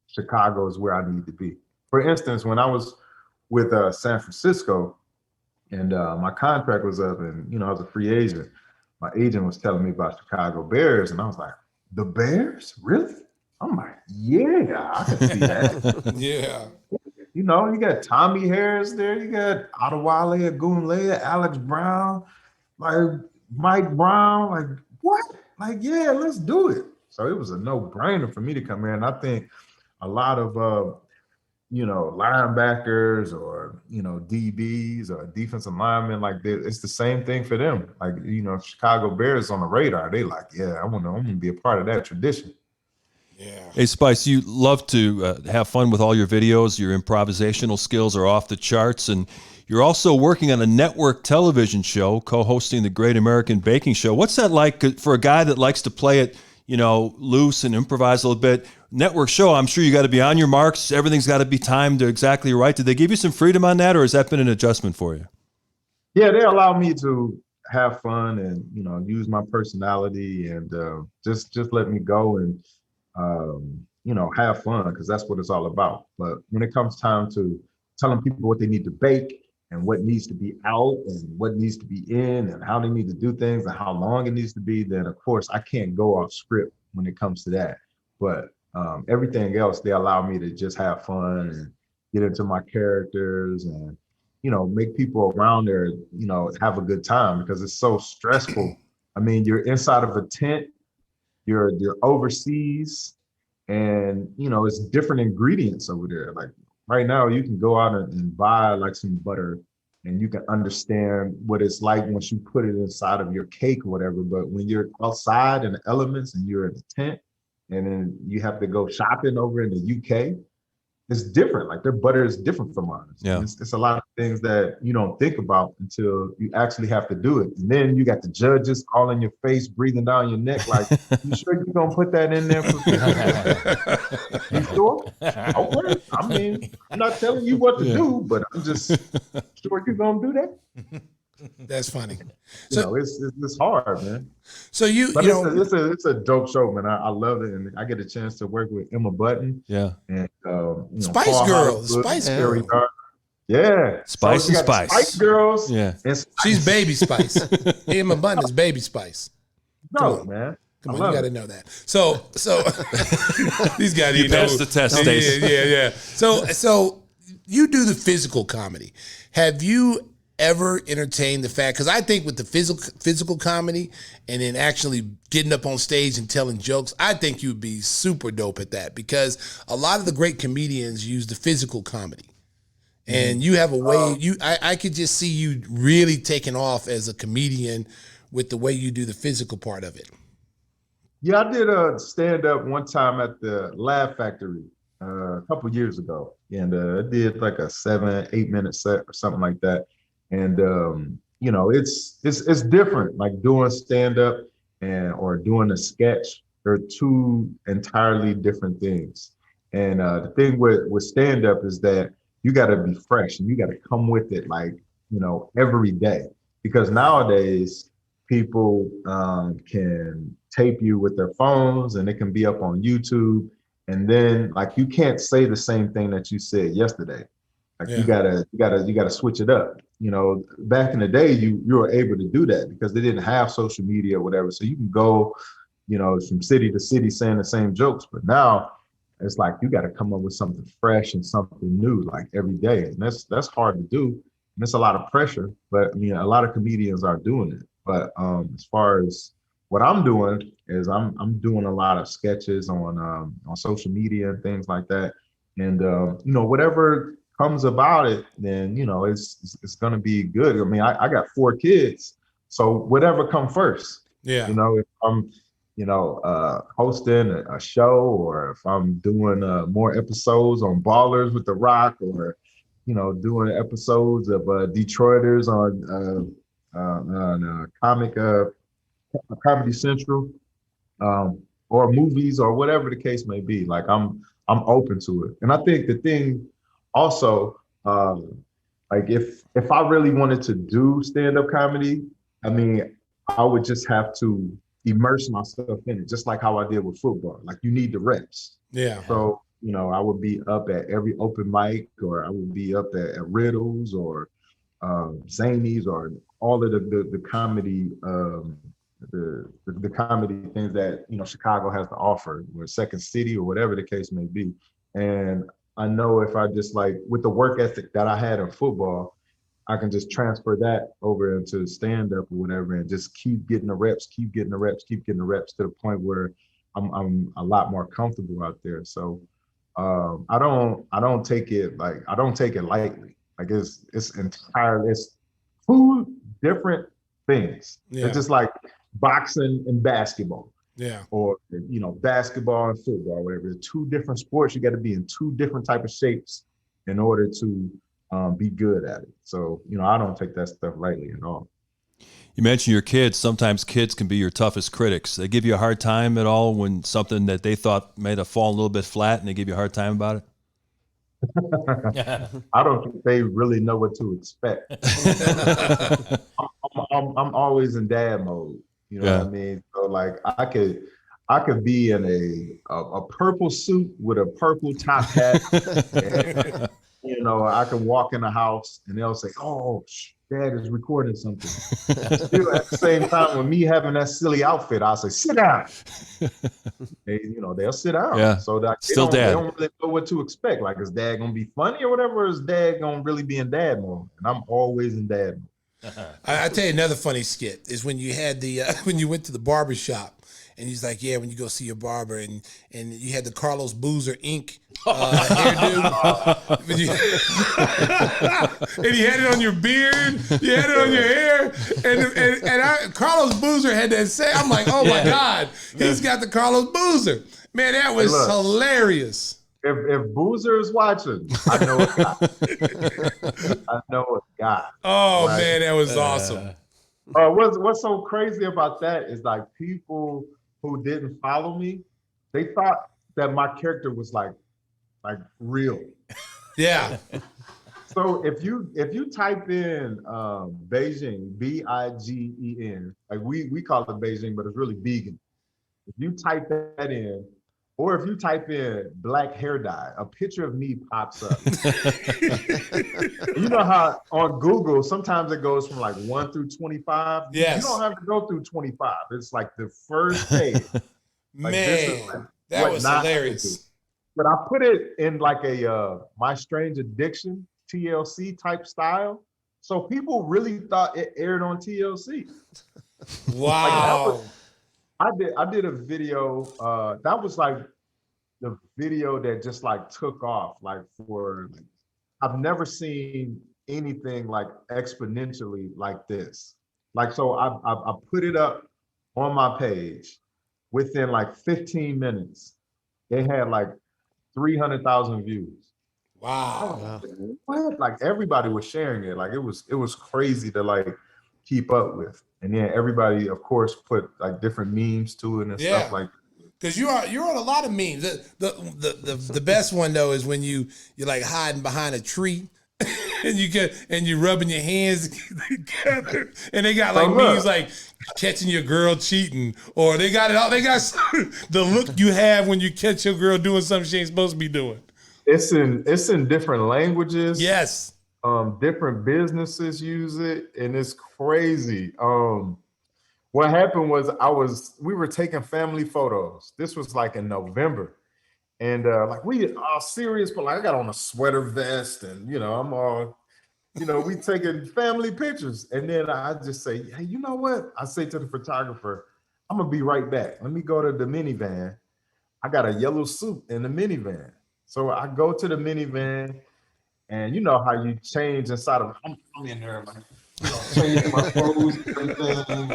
S7: Chicago is where I need to be. For instance, when I was with San Francisco and my contract was up and, you know, I was a free agent, my agent was telling me about Chicago Bears, and I was like, the Bears? Really? I'm like, yeah, I can see that.
S1: Yeah.
S7: You know, you got Tommy Harris there, you got Adewale Agunleye, Alex Brown, like Mike Brown, like, what? Like, yeah, let's do it. So it was a no-brainer for me to come here. And I think a lot of, you know, linebackers or, you know, DBs or defensive linemen, like, it's the same thing for them. Like, you know, Chicago Bears on the radar, they like, yeah, I'm gonna be a part of that tradition.
S1: Yeah.
S2: Hey, Spice, you love to have fun with all your videos. Your improvisational skills are off the charts, and you're also working on a network television show, co-hosting the Great American Baking Show. What's that like for a guy that likes to play it, you know, loose and improvise a little bit? Network show, I'm sure you got to be on your marks. Everything's got to be timed exactly right. Did they give you some freedom on that, or has that been an adjustment for you?
S7: Yeah, they allow me to have fun and, you know, use my personality and just let me go and, you know, have fun, because that's what it's all about. But when it comes time to telling people what they need to bake and what needs to be out and what needs to be in and how they need to do things and how long it needs to be, then of course I can't go off script when it comes to that. But everything else, they allow me to just have fun and get into my characters and, you know, make people around there, you know, have a good time, because it's so stressful. I mean, you're inside of a tent, you're overseas, and, you know, it's different ingredients over there. Like right now, you can go out and buy like some butter and you can understand what it's like once you put it inside of your cake or whatever. But when you're outside in the elements and you're in the tent and then you have to go shopping over in the UK, it's different. Like their butter is different from ours.
S2: Yeah.
S7: It's a lot of things that you don't think about until you actually have to do it. And then you got the judges all in your face, breathing down your neck. Like, you sure you're going to put that in there? You sure? Okay. I mean, I'm not telling you what to do, but I'm just sure you're going to do that.
S1: That's funny.
S7: So, you know, it's hard, man.
S1: So
S7: it's a dope show, man. I love it, and I get a chance to work with Emma Button.
S2: Yeah,
S7: and
S1: Spice Girls, Spice Girls.
S7: Yeah,
S2: Spice
S7: so
S2: and Spice.
S7: Spice Girls.
S2: Yeah,
S7: and Spice.
S1: She's Baby Spice. Emma Button is Baby Spice.
S7: No, man.
S1: Come on, you got to know that. So these guys,
S2: you passed the test, Stacey.
S1: Yeah. So you do the physical comedy. Have you ever entertained the fact, because I think with the physical comedy and then actually getting up on stage and telling jokes, I think you'd be super dope at that, because a lot of the great comedians use the physical comedy. And you have a way, I could just see you really taking off as a comedian with the way you do the physical part of it.
S7: Yeah, I did a stand-up one time at the Laugh Factory a couple years ago. And I did like a 7-8 minute set or something like that. And you know, it's different. Like doing stand up or doing a sketch, they're two entirely different things. And the thing with stand up is that you got to be fresh and you got to come with it, like, you know, every day, because nowadays people can tape you with their phones and it can be up on YouTube, and then like you can't say the same thing that you said yesterday. Like you gotta switch it up. You know, back in the day, you were able to do that because they didn't have social media or whatever. So you can go, you know, from city to city saying the same jokes. But now it's like you got to come up with something fresh and something new like every day, and that's hard to do. And it's a lot of pressure. But I mean, a lot of comedians are doing it. But as far as what I'm doing is I'm doing a lot of sketches on social media and things like that. And you know, whatever comes about it, then, you know, it's gonna be good. I mean, I got 4 kids, so whatever come first.
S1: Yeah.
S7: You know, if I'm, you know, hosting a show, or if I'm doing more episodes on Ballers with The Rock, or, you know, doing episodes of Detroiters on Comedy Central, or movies, or whatever the case may be. Like I'm open to it. And I think the thing also, like if I really wanted to do stand-up comedy, I mean, I would just have to immerse myself in it, just like how I did with football. Like you need the reps.
S1: Yeah.
S7: So, you know, I would be up at every open mic, or I would be up at Riddles or Zanies, or all of the comedy, the comedy things that, you know, Chicago has to offer, or Second City, or whatever the case may be. And I know if I just, like, with the work ethic that I had in football, I can just transfer that over into stand-up or whatever, and just keep getting the reps to the point where I'm a lot more comfortable out there. So I don't take it lightly. Like it's entirely, it's 2 different things.
S1: Yeah.
S7: It's just like boxing and basketball.
S1: Yeah.
S7: Or, you know, basketball and football, whatever. 2 different sports. You got to be in 2 different type of shapes in order to be good at it. So, you know, I don't take that stuff lightly at all.
S2: You mentioned your kids. Sometimes kids can be your toughest critics. They give you a hard time at all when something that they thought might have fallen a little bit flat, and they give you a hard time about it?
S7: I don't think they really know what to expect. I'm I'm always in dad mode. You know what I mean? So like I could be in a purple suit with a purple top hat. And, you know, I can walk in the house and they'll say, "Oh, Dad is recording something." Still at the same time, with me having that silly outfit, I'll say, "Sit down." They'll sit down.
S2: Yeah.
S7: So that they don't really know what to expect. Like, is Dad gonna be funny or whatever? Or is Dad gonna really be in dad mode? And I'm always in dad mode.
S1: I tell you another funny skit is when you had the when you went to the barber shop. And he's like, yeah, when you go see your barber, and you had the Carlos Boozer Inc. Hairdo, and he had it on your beard, you had it on your hair, and Carlos Boozer had that say, I'm like, oh my God, he's got the Carlos Boozer. Man, that was hilarious.
S7: If Boozer is watching, I know a guy. I know a guy.
S1: Oh right? Man, that was awesome.
S7: What's so crazy about that is like people who didn't follow me, they thought that my character was like real.
S1: Yeah.
S7: So if you type in Beijing, Bigen, like we call it Beijing, but it's really vegan. If you type that in, or if you type in black hair dye, a picture of me pops up. You know how on Google, sometimes it goes from like 1 through 25.
S1: Yes.
S7: You don't have to go through 25. It's like the first page.
S1: Like, man, that was hilarious.
S7: But I put it in like a My Strange Addiction, TLC type style. So people really thought it aired on TLC.
S1: Wow.
S7: I did a video, that was like the video that just like took off, like I've never seen anything like exponentially like this. Like, so I put it up on my page. Within like 15 minutes, they had like 300,000 views.
S1: Wow.
S7: What? Like everybody was sharing it. Like it was crazy to like keep up with. And then everybody, of course, put like different memes to it and stuff like that.
S1: Because you're on a lot of memes. The best one though is when you're like hiding behind a tree and you rubbing your hands together, and they got like memes like catching your girl cheating, or they got it all. They got the look you have when you catch your girl doing something she ain't supposed to be doing. It's
S7: in different languages.
S1: Yes.
S7: Different businesses use it, and it's crazy. What happened was we were taking family photos. This was like in November. And like we all serious, but like I got on a sweater vest and I'm all, we taking family pictures. And then I just say, hey, you know what? I say to the photographer, I'm gonna be right back. Let me go to the minivan. I got a yellow suit in the minivan. So I go to the minivan, and you know how you change inside of I'm in there, like, changing my clothes and everything.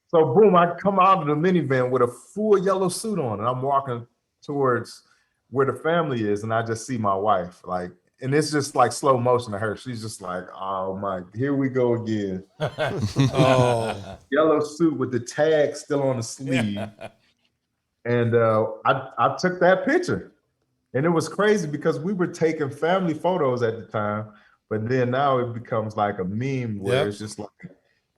S7: So boom, I come out of the minivan with a full yellow suit on, and I'm walking towards where the family is, and I just see my wife, like, and it's just like slow motion to her. She's just like, oh my, here we go again. Oh, yellow suit with the tag still on the sleeve. And I took that picture, and it was crazy because we were taking family photos at the time, but then now it becomes like a meme where it's just like,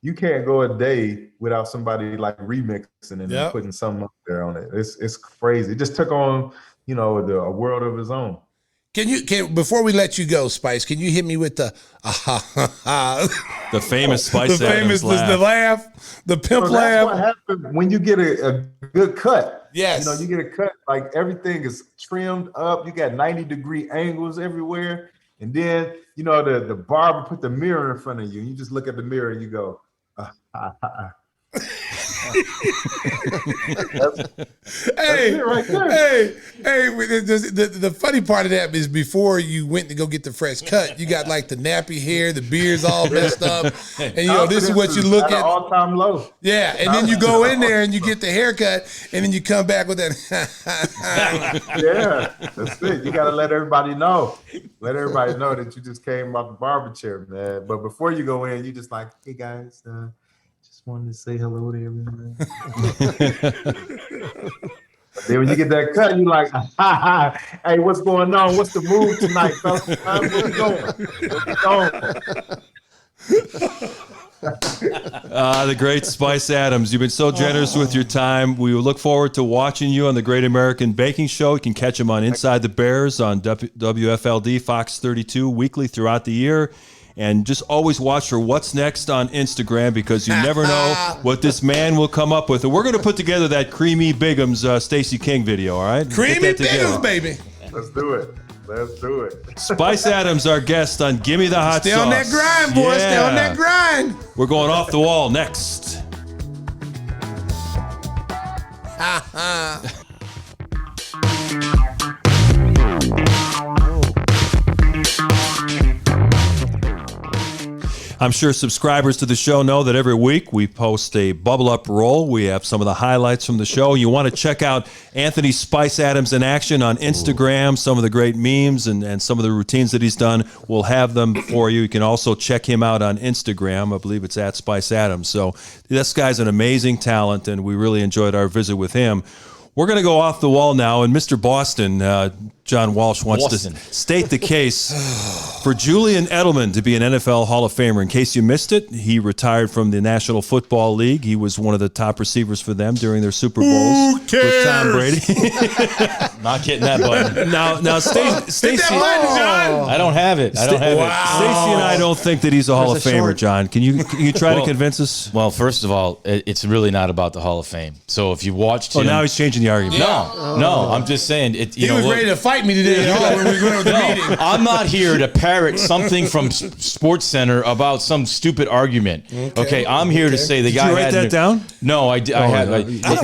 S7: you can't go a day without somebody like remixing and putting something up there on it. It's crazy. It just took on, a world of its own.
S1: Can before we let you go, Spice, can you hit me with the
S2: the famous Spice Adams laugh.
S1: The laugh, the pimp laugh.
S7: That's what happens when you get a good cut.
S1: Yes.
S7: You get a cut, like everything is trimmed up. You got 90-degree angles everywhere. And then, the barber put the mirror in front of you. And you just look at the mirror and you go,
S1: Hey, right there. The funny part of that is before you went to go get the fresh cut, you got like the nappy hair, the beard's all messed up, and this is what you look at.
S7: All-time low.
S1: Yeah, and then you go in there and you get the haircut, and then you come back with that.
S7: Yeah, that's it. You got to let everybody know. Let everybody know that you just came out the barber chair, man. But before you go in, you just like, hey guys, just wanted to say hello to everyone. Then when you get that cut, you like, hey, what's going on? What's the move tonight, fellas? Where we going?
S2: The great Spice Adams. You've been so generous with your time. We look forward to watching you on the Great American Baking Show. You can catch him on Inside the Bears on WFLD, Fox 32, weekly throughout the year. And just always watch for what's next on Instagram, because you never know what this man will come up with. And we're going to put together that Creamy Bigums Stacey King video, all right?
S1: Creamy Bigums, baby.
S7: Let's do it. Let's do it.
S2: Spice Adams, our guest on Gimme the Hot
S1: Stay
S2: Sauce.
S1: on that grind, boy. Stay on that grind.
S2: We're going off the wall next. I'm sure subscribers to the show know that every week we post a Bubble Up roll. We have some of the highlights from the show. You want to check out Anthony Spice Adams in action on Instagram, some of the great memes and some of the routines that he's done. We'll have them for you. You can also check him out on Instagram. I believe it's at Spice Adams. So this guy's an amazing talent, and we really enjoyed our visit with him. We're going to go off the wall now, and Mr. Boston, John Walsh, wants to state the case for Julian Edelman to be an NFL Hall of Famer. In case you missed it, he retired from the National Football League. He was one of the top receivers for them during their Super Bowls with Tom Brady.
S3: Not getting that button.
S2: Now, Stacey,
S3: I don't have it. I don't have it.
S2: Stacey and I don't think that he's a Hall of Famer, John. Can you try to convince us?
S3: Well, first of all, it's really not about the Hall of Fame. So if you watched him,
S2: now he's changing the argument.
S3: No, I'm just saying.
S1: He was ready to fight me today when we went to the meeting.
S3: I'm not here to parrot something from Sports Center about some stupid argument. Okay, I'm here to say the guy.
S2: Did you write that down?
S3: No, I had.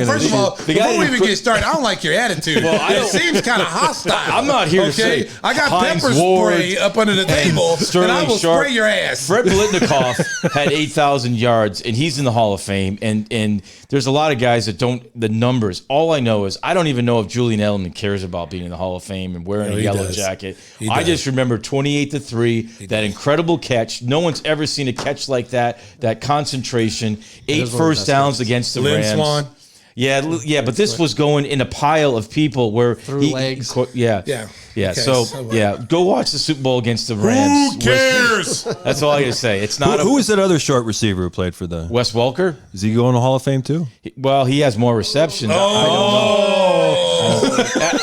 S1: First of all, before we even get started, I don't like your attitude. It seems kind of hostile.
S3: I'm not here to say.
S1: I got
S3: Heinz
S1: pepper
S3: Ward
S1: spray up under the table, and I will spray your ass.
S3: Fred Biletnikoff had 8,000 yards, and he's in the Hall of Fame. And there's a lot of guys that don't. The numbers. All I know is I don't even know if Julian Edelman cares about being in the Hall of Fame and wearing a yellow jacket. I just remember 28-3, that incredible catch. No one's ever seen a catch like that. That concentration, 8 first downs against the Rams.
S1: Swan.
S3: Yeah, but this was going in a pile of people where
S5: through legs.
S3: Yeah.
S1: Okay,
S3: So go watch the Super Bowl against the Rams.
S1: Who cares?
S3: That's all I gotta say. It's not.
S2: Who is that other short receiver who played for the
S3: Wes Welker?
S2: Is he going to Hall of Fame too?
S3: Well, he has more receptions. I don't know.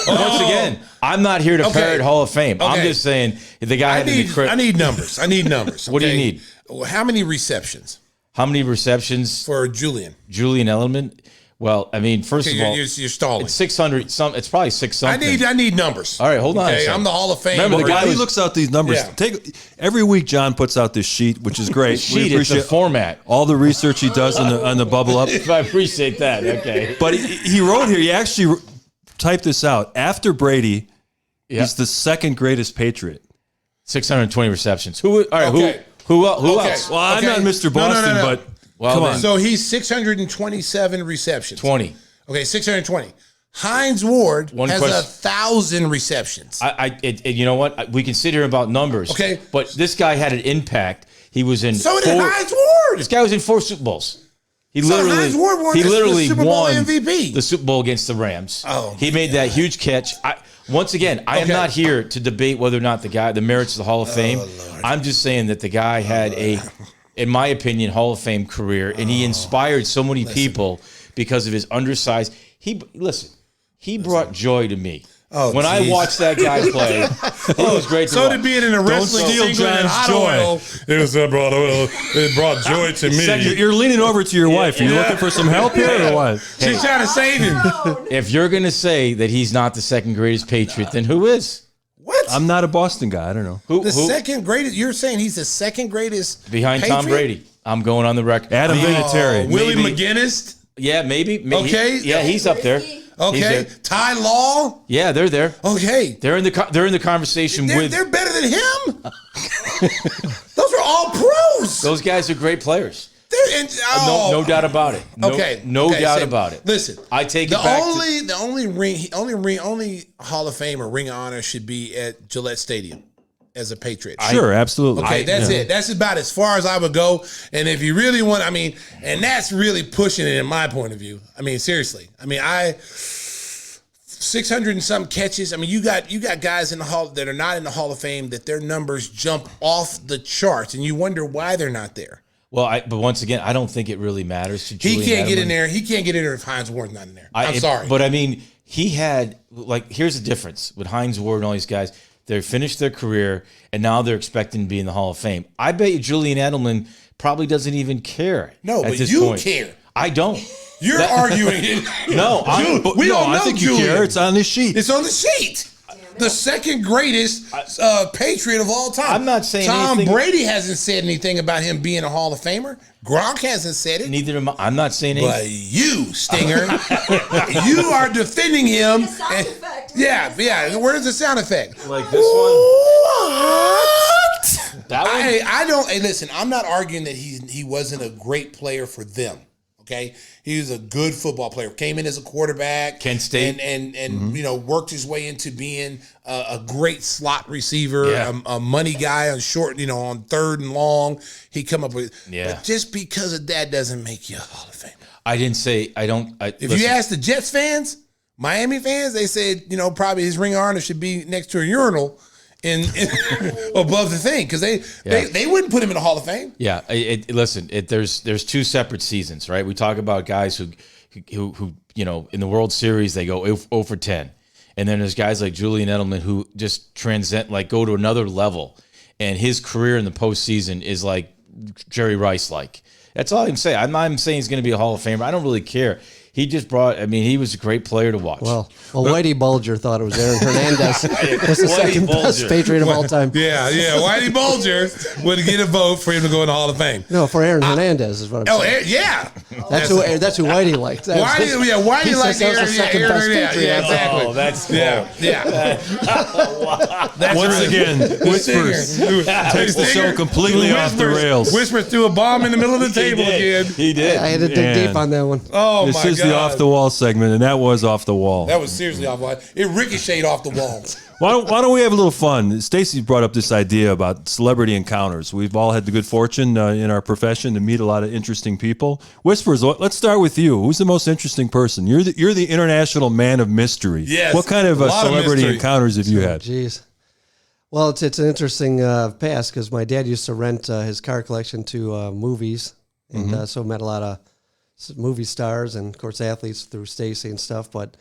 S3: Once again, I'm not here to parrot Hall of Fame. I'm just saying the guy had to be critical.
S1: I need numbers.
S3: What do you need?
S1: How many receptions?
S3: How many receptions
S1: for Julian
S3: Edelman? Well, I mean, first of all,
S1: you're stalling.
S3: It's 600. It's probably 6 something.
S1: I need numbers.
S3: All right, hold on.
S1: Okay, I'm the Hall of Fame.
S2: Remember, the guy who looks out these numbers.
S1: Yeah.
S2: Every week, John puts out this sheet, which is great.
S3: We appreciate the format.
S2: All the research he does on the Bubble Up.
S3: I appreciate that. Okay,
S2: but he wrote here. He actually typed this out. After Brady, he's the second greatest Patriot.
S3: 620 receptions. Who else?
S2: Well, I'm not Mr. Boston, but come on.
S1: So he's 627 receptions.
S3: 20.
S1: Okay, 620. Heinz Ward has 1,000 receptions.
S3: You know what? We can sit here about numbers.
S1: Okay.
S3: But this guy had an impact. He was in.
S1: So did Heinz Ward.
S3: This guy was in 4 Super Bowls.
S1: Heinz Ward won the Super Bowl MVP.
S3: The Super Bowl against the Rams.
S1: Oh,
S3: he made that huge catch. Once again, I am not here to debate whether or not the merits of the Hall of Fame.
S1: Lord.
S3: I'm just saying that the guy had in my opinion, Hall of Fame career, and he inspired so many people because of his undersized. He brought joy to me. When I watched that guy play, it was great to watch.
S1: So did being in a wrestling singlet and hot oil. It brought joy to me.
S2: You're leaning over to your wife. Are you looking for some help here or what?
S1: She's trying to save him.
S3: If you're going to say that he's not the second greatest Patriot, then who is?
S1: What?
S2: I'm not a Boston guy. I don't know.
S1: Who second greatest? You're saying he's the second greatest
S3: behind
S1: Patriot?
S3: Tom Brady. I'm going on the record.
S2: Adam Vinatieri.
S1: Willie McGinnis.
S3: Yeah, maybe.
S1: Okay.
S3: He's up there.
S1: Okay. Ty Law.
S3: Yeah, they're there.
S1: Okay.
S3: They're in the conversation with.
S1: They're better than him. Those are all pros.
S3: Those guys are great players. No doubt about it. No doubt about it.
S1: Listen,
S3: I take
S1: the
S3: it back.
S1: Only Hall of Fame or Ring of Honor should be at Gillette Stadium as a Patriot.
S2: Sure, absolutely.
S1: Okay, that's it. That's about as far as I would go. And if you really want, and that's really pushing it in my point of view. Seriously. 600 and some catches. You got guys in the Hall that are not in the Hall of Fame that their numbers jump off the charts, and you wonder why they're not there.
S3: Well, but once again, I don't think it really matters to
S1: He
S3: Julian
S1: can't get
S3: Edelman.
S1: in there. He can't get in there if Hines Ward's not in there. I'm sorry.
S3: But I mean, he had, like, here's the difference with Hines Ward and all these guys. They finished their career, and now they're expecting to be in the Hall of Fame. I bet you Julian Edelman probably doesn't even care.
S1: No,
S3: at
S1: but
S3: this
S1: you
S3: point.
S1: care.
S3: I don't.
S1: You're arguing it.
S3: No,
S1: We don't know
S2: I think
S1: Julian.
S2: you care. It's on the sheet.
S1: It's on the sheet. The second greatest Patriot of all time.
S3: I'm not saying
S1: Tom
S3: anything-
S1: Brady hasn't said anything about him being a Hall of Famer. Gronk hasn't said it.
S3: Neither am I. I'm not saying anything.
S1: But you, Stinger, you are defending him.
S4: The sound
S1: And-
S4: effect.
S1: yeah. Where's the sound effect?
S3: Like this one.
S1: What?
S3: That one?
S1: I don't. Hey, listen. I'm not arguing that he wasn't a great player for them. Okay, he was a good football player. Came in as a quarterback,
S3: Kent State,
S1: and you know, worked his way into being a great slot receiver, a money guy on short, you know, on third and long. He come up with, but just because of that doesn't make you a Hall of Famer.
S3: I didn't say I don't.
S1: If you ask the Jets fans, Miami fans, they said, you know, probably his ring honor should be next to a urinal in above the thing, because they wouldn't put him in the Hall of Fame.
S3: Yeah, listen. There's two separate seasons, right? We talk about guys who you know, in the World Series they go 0 for 10, and then there's guys like Julian Edelman who just transcend, like, go to another level, and his career in the postseason is like Jerry Rice like. That's all I can say. I'm not saying he's going to be a Hall of Famer. I don't really care. He just brought. I mean, he was a great player to watch.
S5: Well, Whitey Bulger thought it was Aaron Hernandez. Was the second best Patriot of all time.
S1: Yeah. Whitey Bulger would get a vote for him to go in the Hall of Fame.
S5: No, for Aaron Hernandez is what I'm saying.
S1: Yeah.
S5: That's who Whitey liked.
S1: Whitey liked Aaron.
S5: Yeah,
S1: exactly.
S3: Oh, that's cool.
S1: Yeah.
S2: Once again, Whispers takes the show completely off the rails.
S1: Whispers threw a bomb in the middle of the table again.
S3: He did.
S5: I had to dig deep on that one.
S1: Oh,
S2: This
S1: my
S2: is
S1: God.
S2: the off the wall segment, and that was off the wall.
S1: That was seriously off the wall. It ricocheted off the wall.
S2: Why don't we have a little fun? Stacey brought up this idea about celebrity encounters. We've all had the good fortune in our profession to meet a lot of interesting people. Whispers, let's start with you. Who's the most interesting person? You're the international man of mystery.
S1: Yes,
S2: What kind of
S1: a lot of
S2: celebrity
S1: mystery.
S2: encounters have you had?
S5: Jeez. Well, it's an interesting past because my dad used to rent his car collection to movies, and so met a lot of movie stars and, of course, athletes through Stacey and stuff. But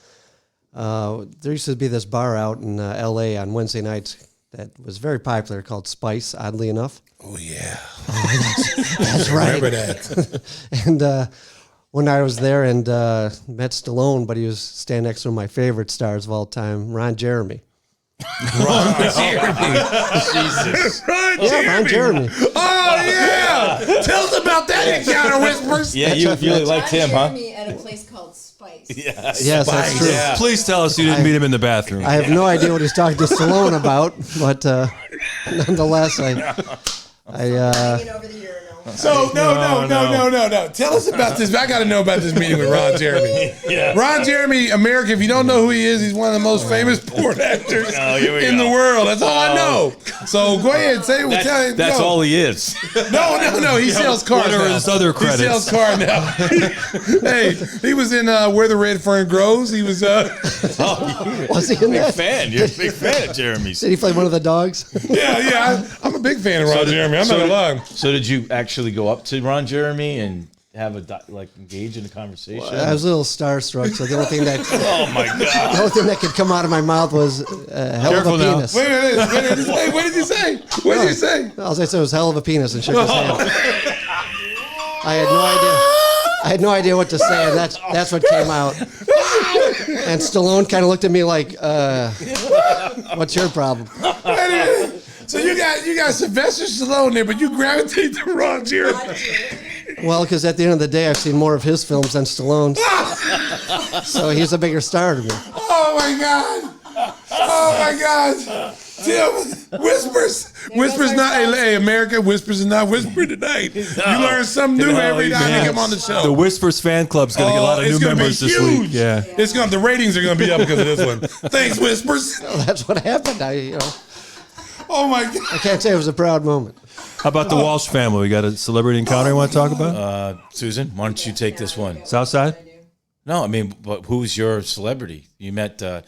S5: there used to be this bar out in L.A. on Wednesday nights that was very popular called Spice, oddly enough.
S1: Oh, yeah.
S5: That's right.
S1: Remember that.
S5: And when I was there and met Stallone, but he was standing next to one of my favorite stars of all time, Ron Jeremy.
S1: Ron Jeremy.
S3: Jesus.
S5: Ron Jeremy.
S1: Oh, yeah. Tell us about that encounter, Whispers.
S3: Yeah, you really liked him, huh?
S4: Jeremy at a place called Spice.
S5: Yes, that's true.
S3: Yeah.
S2: Please tell us you didn't meet him in the bathroom.
S5: I have no idea what he's talking to Stallone about, but nonetheless, I
S4: Hanging over the urinal.
S1: So, no. Tell us about this. I got to know about this meeting with Ron Jeremy. Ron Jeremy, America, if you don't know who he is, he's one of the most famous porn actors in the world. That's all I know. So go ahead, tell him.
S3: That's all he is.
S1: No. He sells cars
S2: What are
S1: now.
S2: his other credits?
S1: He sells cars now. Hey, he was in Where the Red Fern Grows. He was.
S5: was he in that?
S3: Fan. You're a big fan of Jeremy's.
S5: Did he play one of the dogs?
S1: Yeah. I'm a big fan of Ron Jeremy. I'm not gonna lie.
S3: So did you actually go up to Ron Jeremy and have engage in a conversation?
S5: I was a little starstruck, so the only thing that
S3: Oh my God!
S5: the only thing that could come out of my mouth was a hell
S2: Careful
S5: of a
S2: now.
S5: penis.
S1: Wait a minute. What did you say? What did you say?
S5: All I said was hell of a penis and shook his hand. I had no idea what to say, and that's what came out. And Stallone kind of looked at me like, "What's your problem?"
S1: So you got Sylvester Stallone there, but you gravitate to Ron Jeremy.
S5: Well, because at the end of the day, I've seen more of his films than Stallone's, so he's a bigger star to me.
S1: Oh my God! Tim, Whispers not. Hey, America, Whispers is not whispering tonight. You learn something new every time you come on the show.
S2: The Whispers fan club's going to get a lot of
S1: it's
S2: new
S1: gonna
S2: members
S1: be
S2: this
S1: huge.
S2: week. Yeah.
S1: The ratings are going to be up because of this one. Thanks, Whispers.
S5: That's what happened.
S1: Oh my God!
S5: I can't say it was a proud moment.
S2: How about the Walsh family? We got a celebrity encounter you want to talk about?
S3: Susan, why don't you take this one?
S2: Southside?
S3: No, I mean, but who's your celebrity? You met Henry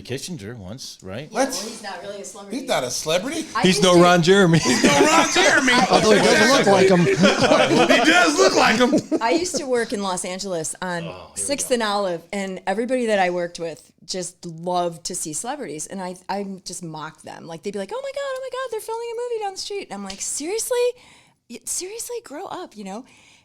S3: Kissinger once, right?
S1: What?
S4: Well, he's not really a celebrity.
S1: He's not a celebrity.
S2: He's no Ron Jeremy.
S1: No Ron Jeremy.
S5: Although he doesn't look like him.
S1: He does look like him.
S4: I used to work in Los Angeles on 6th and Olive, and everybody that I worked with just loved to see celebrities, and I just mocked them. Like, they'd be like, oh my God, they're filming a movie down the street. And I'm like, seriously, grow up,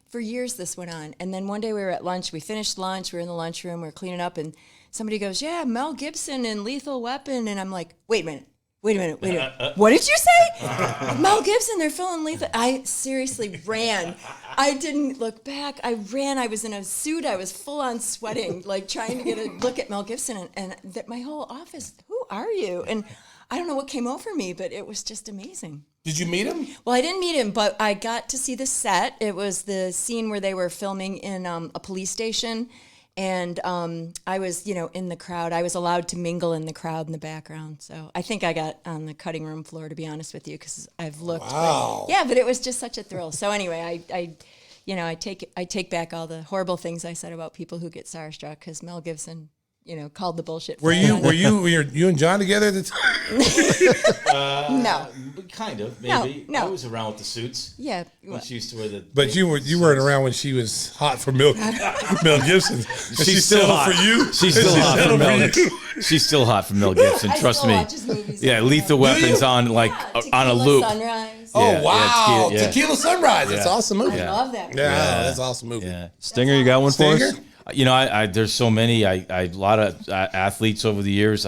S4: For years this went on. And then one day we were at lunch, we finished lunch, we were in the lunchroom, we were cleaning up, and somebody goes, yeah, Mel Gibson in Lethal Weapon. And I'm like, wait a minute. What did you say? Mel Gibson, they're filming Lethal. I seriously ran. I didn't look back. I ran. I was in a suit. I was full on sweating, like trying to get a look at Mel Gibson. And my whole office, who are you? And I don't know what came over me, but it was just amazing.
S1: Did you meet him?
S4: Well, I didn't meet him, but I got to see the set. It was the scene where they were filming in a police station. And I was, in the crowd. I was allowed to mingle in the crowd in the background. So I think I got on the cutting room floor, to be honest with you, because I've looked.
S1: Wow.
S4: But it was just such a thrill. So anyway, I take back all the horrible things I said about people who get starstruck, because Mel Gibson, called the bullshit.
S1: Were you and John together at the time?
S4: No.
S3: Kind of, maybe.
S4: No.
S3: I was around with the suits.
S4: Yeah.
S3: When she used to wear the.
S1: But you weren't around when she was hot for Mel Gibson.
S3: She's still hot
S1: for you.
S3: She's still hot for Mel. She's still hot for Mel Gibson.
S4: I
S3: Trust
S4: still
S3: me.
S4: watch his movies.
S3: Yeah, Lethal Weapons on on a loop.
S4: Sunrise.
S1: Oh,
S3: Yeah,
S1: wow.
S3: yeah.
S1: Tequila Sunrise. That's an awesome movie.
S4: I love that.
S1: Yeah, that's an awesome movie.
S3: Yeah.
S2: Stinger, you got one for us?
S1: Stinger?
S3: I there's so many. I a lot of athletes over the years.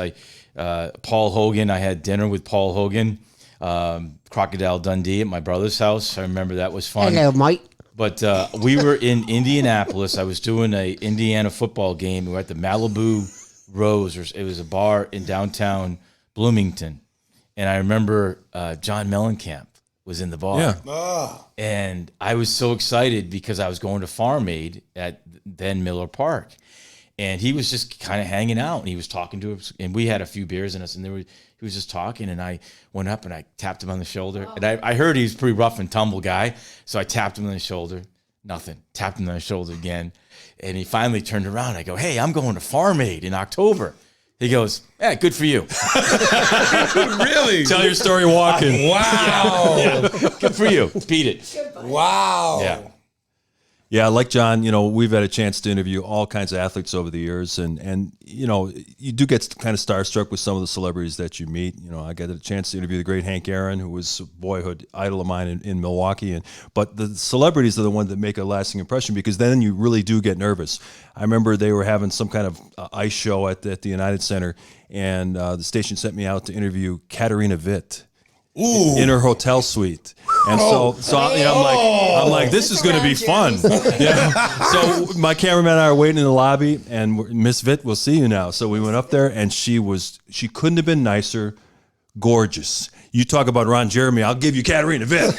S3: Paul Hogan. I had dinner with Paul Hogan, Crocodile Dundee at my brother's house. I remember that was fun.
S5: Hello, Mike.
S3: But we were in Indianapolis. I was doing a Indiana football game. We were at the Malibu Rose. It was a bar in downtown Bloomington, and I remember John Mellencamp was in the bar.
S2: Yeah.
S3: And I was so excited because I was going to Farm Aid at then Miller Park. And he was just kind of hanging out, and he was talking to us, and we had a few beers in us, and he was just talking, and I went up and I tapped him on the shoulder. And I heard he was a pretty rough and tumble guy, so I tapped him on the shoulder. Nothing. Tapped him on the shoulder again. And he finally turned around. I go, hey, I'm going to Farm Aid in October. He goes, yeah, good for you.
S1: Really?
S2: Tell your story walking.
S1: Wow.
S3: Yeah. Good for you. Beat it.
S1: Wow.
S3: Yeah.
S2: Yeah, like John, we've had a chance to interview all kinds of athletes over the years, and you do get kind of starstruck with some of the celebrities that you meet. I got a chance to interview the great Hank Aaron, who was a boyhood idol of mine in Milwaukee, but the celebrities are the ones that make a lasting impression, because then you really do get nervous. I remember they were having some kind of ice show at the United Center, and the station sent me out to interview Katarina Witt.
S1: Ooh.
S2: In her hotel suite. And so I'm like, this is going to be fun. Yeah. So my cameraman and I are waiting in the lobby, and Miss Witt, we'll see you now. So we went up there, and she couldn't have been nicer, gorgeous. You talk about Ron Jeremy, I'll give you Katarina Witt.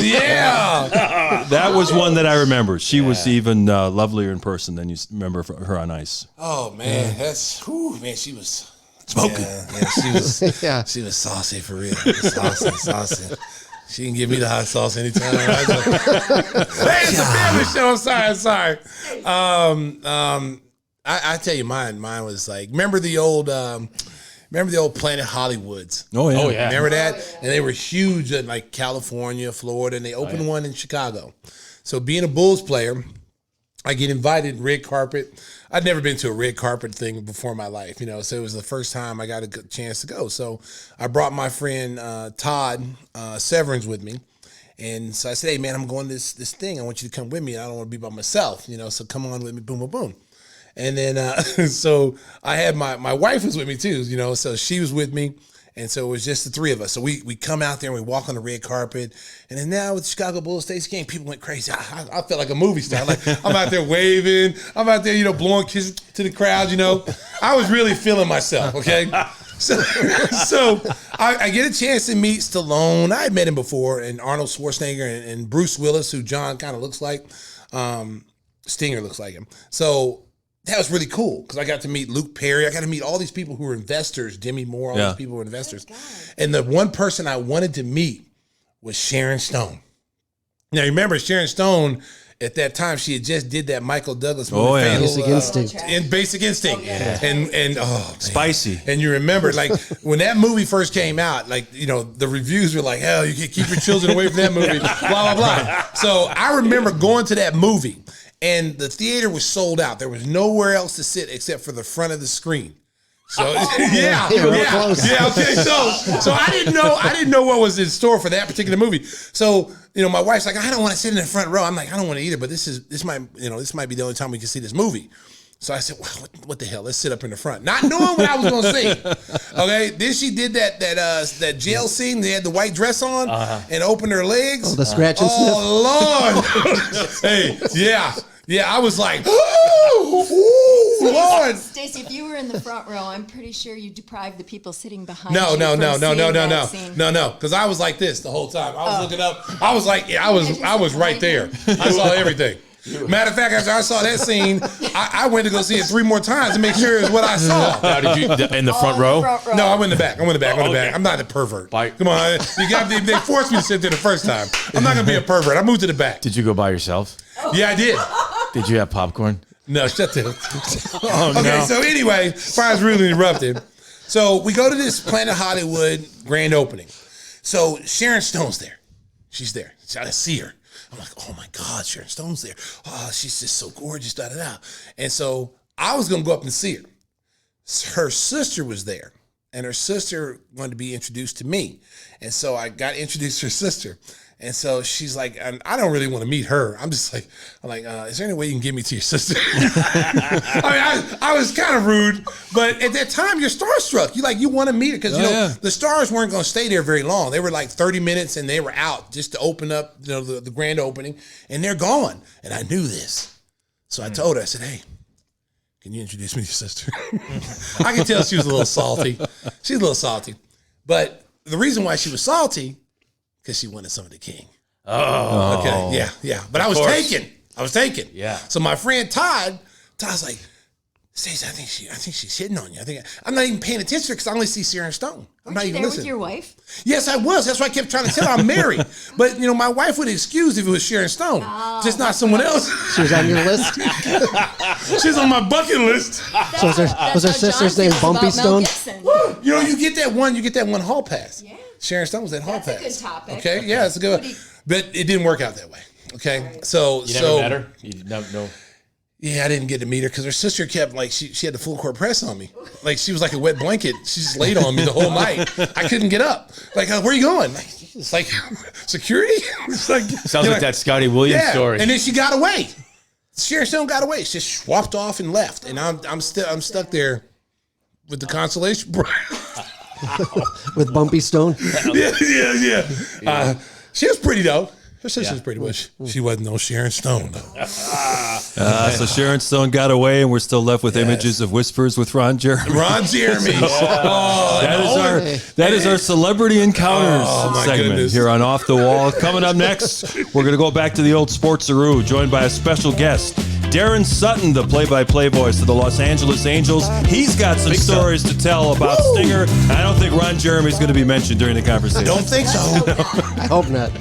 S1: Yeah.
S2: That was one that I remember. She was even lovelier in person than you remember her on ice.
S1: Oh, man. She was
S2: smoking.
S1: Yeah, she was.
S5: Yeah.
S1: She was saucy for real. Saucy. She can give me the hot sauce anytime. Hey, it's a family show. I'm sorry. I tell you, mine was like, remember the old Planet Hollywoods?
S2: Oh yeah.
S3: Oh, yeah.
S1: Remember that? And they were huge in like California, Florida, and they opened one in Chicago. So being a Bulls player, I get invited red carpet. I'd never been to a red carpet thing before in my life, so it was the first time I got a good chance to go. So I brought my friend Todd Severance with me. And so I said, hey, man, I'm going to this thing. I want you to come with me. I don't want to be by myself, so come on with me, boom, boom, boom. And then so I had my wife was with me too, so she was with me. And so it was just the three of us. So we come out there and we walk on the red carpet. And then now with the Chicago Bulls Stacey game, people went crazy. I felt like a movie star. Like I'm out there waving. I'm out there, blowing kisses to the crowd, I was really feeling myself, okay? So I get a chance to meet Stallone. I had met him before, and Arnold Schwarzenegger and Bruce Willis, who John kind of looks like. Stinger looks like him. So that was really cool because I got to meet Luke Perry. I got to meet all these people who were investors, Demi Moore, all these people who were investors. And the one person I wanted to meet was Sharon Stone. Now, remember, Sharon Stone at that time, she had just did that Michael Douglas movie.
S2: Oh, yeah.
S5: Basic Instinct.
S1: In Basic Instinct. And man.
S2: Spicy.
S1: And you remember, like, when that movie first came out, like, the reviews were like, hell, you can keep your children away from that movie, blah, blah, blah. So I remember going to that movie, and the theater was sold out. There was nowhere else to sit except for the front of the screen. So yeah. Okay. So I didn't know what was in store for that particular movie. So my wife's like, I don't want to sit in the front row. I'm like, I don't want to either. But this might be the only time we can see this movie. So I said, well, what the hell? Let's sit up in the front, not knowing what I was going to see. Okay. Then she did that jail scene. They had the white dress on and opened her legs.
S5: Oh, the scratch and sniff.
S1: Oh Lord. Hey, yeah. Yeah, I was like, oh, Lord.
S4: Stacey, if you were in the front row, I'm pretty sure you deprived the people sitting behind
S1: No,
S4: you from seeing that scene.
S1: No, because I was like this the whole time. I was looking up. I was like, I was right there. I saw everything. Matter of fact, after I saw that scene, I went to go see it 3 more times to make sure it was what I saw.
S3: Now, did you in the front row?
S1: No, I went in the back. I'm not a pervert. Come on, they forced me to sit there the first time. I'm not gonna be a pervert. I moved to the back.
S3: Did you go by yourself?
S1: Yeah, I did.
S3: Did you have popcorn?
S1: No, shut the. Okay, so anyway, before I was really interrupted. So we go to this Planet Hollywood grand opening. So Sharon Stone's there. She's there. So I see her. I'm like, oh my God, Sharon Stone's there. Oh, she's just so gorgeous, da da da. And so I was gonna go up and see her. Her sister was there, and her sister wanted to be introduced to me. And so I got introduced to her sister. And so she's like, I don't really want to meet her. I'm like, is there any way you can get me to your sister? I was kind of rude, but at that time you're starstruck. You want to meet her because the stars weren't going to stay there very long. They were like 30 minutes and they were out just to open up, the grand opening, and they're gone. And I knew this, so I told her, I said, hey, can you introduce me to your sister? I could tell she was a little salty. She's a little salty, but the reason why she was salty. Because she wanted some of the king. Oh. Okay. Yeah. But I was taken. Yeah. So my friend Todd's like, Stacey, I think she's hitting on you. I'm not even paying attention because I only see Sharon Stone. I'm not even listening.
S4: With your wife?
S1: Yes, I was. That's why I kept trying to tell her I'm married. But my wife would excuse if it was Sharon Stone, just not someone else.
S5: She was on your list.
S1: She's on my bucket list.
S5: So was her sister's name Bumpy Stone?
S1: You get that one hall pass. Yeah. Sharon Stone was at hall pass.
S4: That's a good topic.
S1: Okay, yeah, it's a good one. But it didn't work out that way. Okay, right. So
S3: you never met her? You no.
S1: Yeah, I didn't get to meet her because her sister kept she had the full court press on me. Like she was like a wet blanket. She just laid on me the whole night. I couldn't get up. Like, where are you going? Like security? It's like
S3: sounds like that Scotty Williams story.
S1: And then she got away. Sharon Stone got away. She just swapped off and left, and I'm stuck there with the consolation prize.
S5: With Bumpy Stone?
S1: Yeah. She was pretty, though. Her sister was pretty, but she wasn't no Sharon Stone, though.
S2: So Sharon Stone got away, and we're still left with images of Whispers with Ron Jeremy. That is our Celebrity Encounters segment here on Off the Wall. Coming up next, we're going to go back to the old Sportsaroo, joined by a special guest. Darren Sutton, the play-by-play voice of the Los Angeles Angels. He's got some stories to tell about Stinger. I don't think Ron Jeremy's going to be mentioned during the conversation.
S1: Don't think so.
S5: I hope not.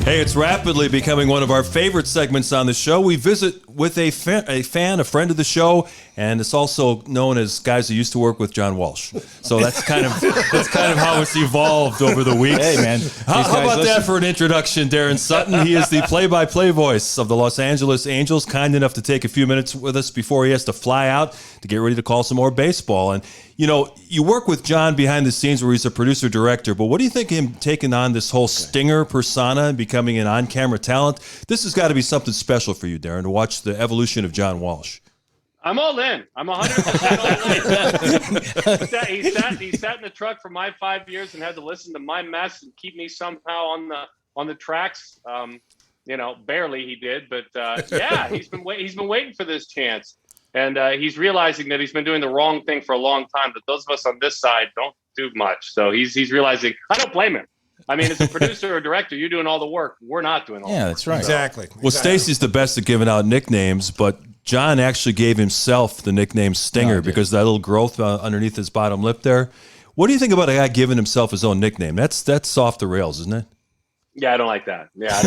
S2: Hey, it's rapidly becoming one of our favorite segments on the show. We visit with a fan, a friend of the show, and it's also known as guys who used to work with John Walsh. So that's kind of how it's evolved over the weeks.
S3: Hey, man.
S2: How about that for an introduction, Darren Sutton? He is the play-by-play voice of the Los Angeles Angels, kind enough to take a few minutes with us before he has to fly out to get ready to call some more baseball. And you work with John behind the scenes where he's a producer-director, but what do you think of him taking on this whole Stinger persona and becoming an on-camera talent? This has got to be something special for you, Darren, to watch the evolution of John Walsh.
S8: I'm all in. I'm 100% all in. He sat in the truck for my 5 years and had to listen to my mess and keep me somehow on the tracks. Barely he did, but he's been waiting for this chance. And he's realizing that he's been doing the wrong thing for a long time, but those of us on this side don't do much. So he's realizing, I don't blame him. I mean, as a producer or director, you're doing all the work. We're not doing all the work.
S3: Yeah, that's right.
S1: Exactly.
S2: Well, Stacey's the best at giving out nicknames, but John actually gave himself the nickname Stinger because that little growth underneath his bottom lip there. What do you think about a guy giving himself his own nickname? That's off the rails, isn't it?
S8: Yeah, I don't like that. Yeah, I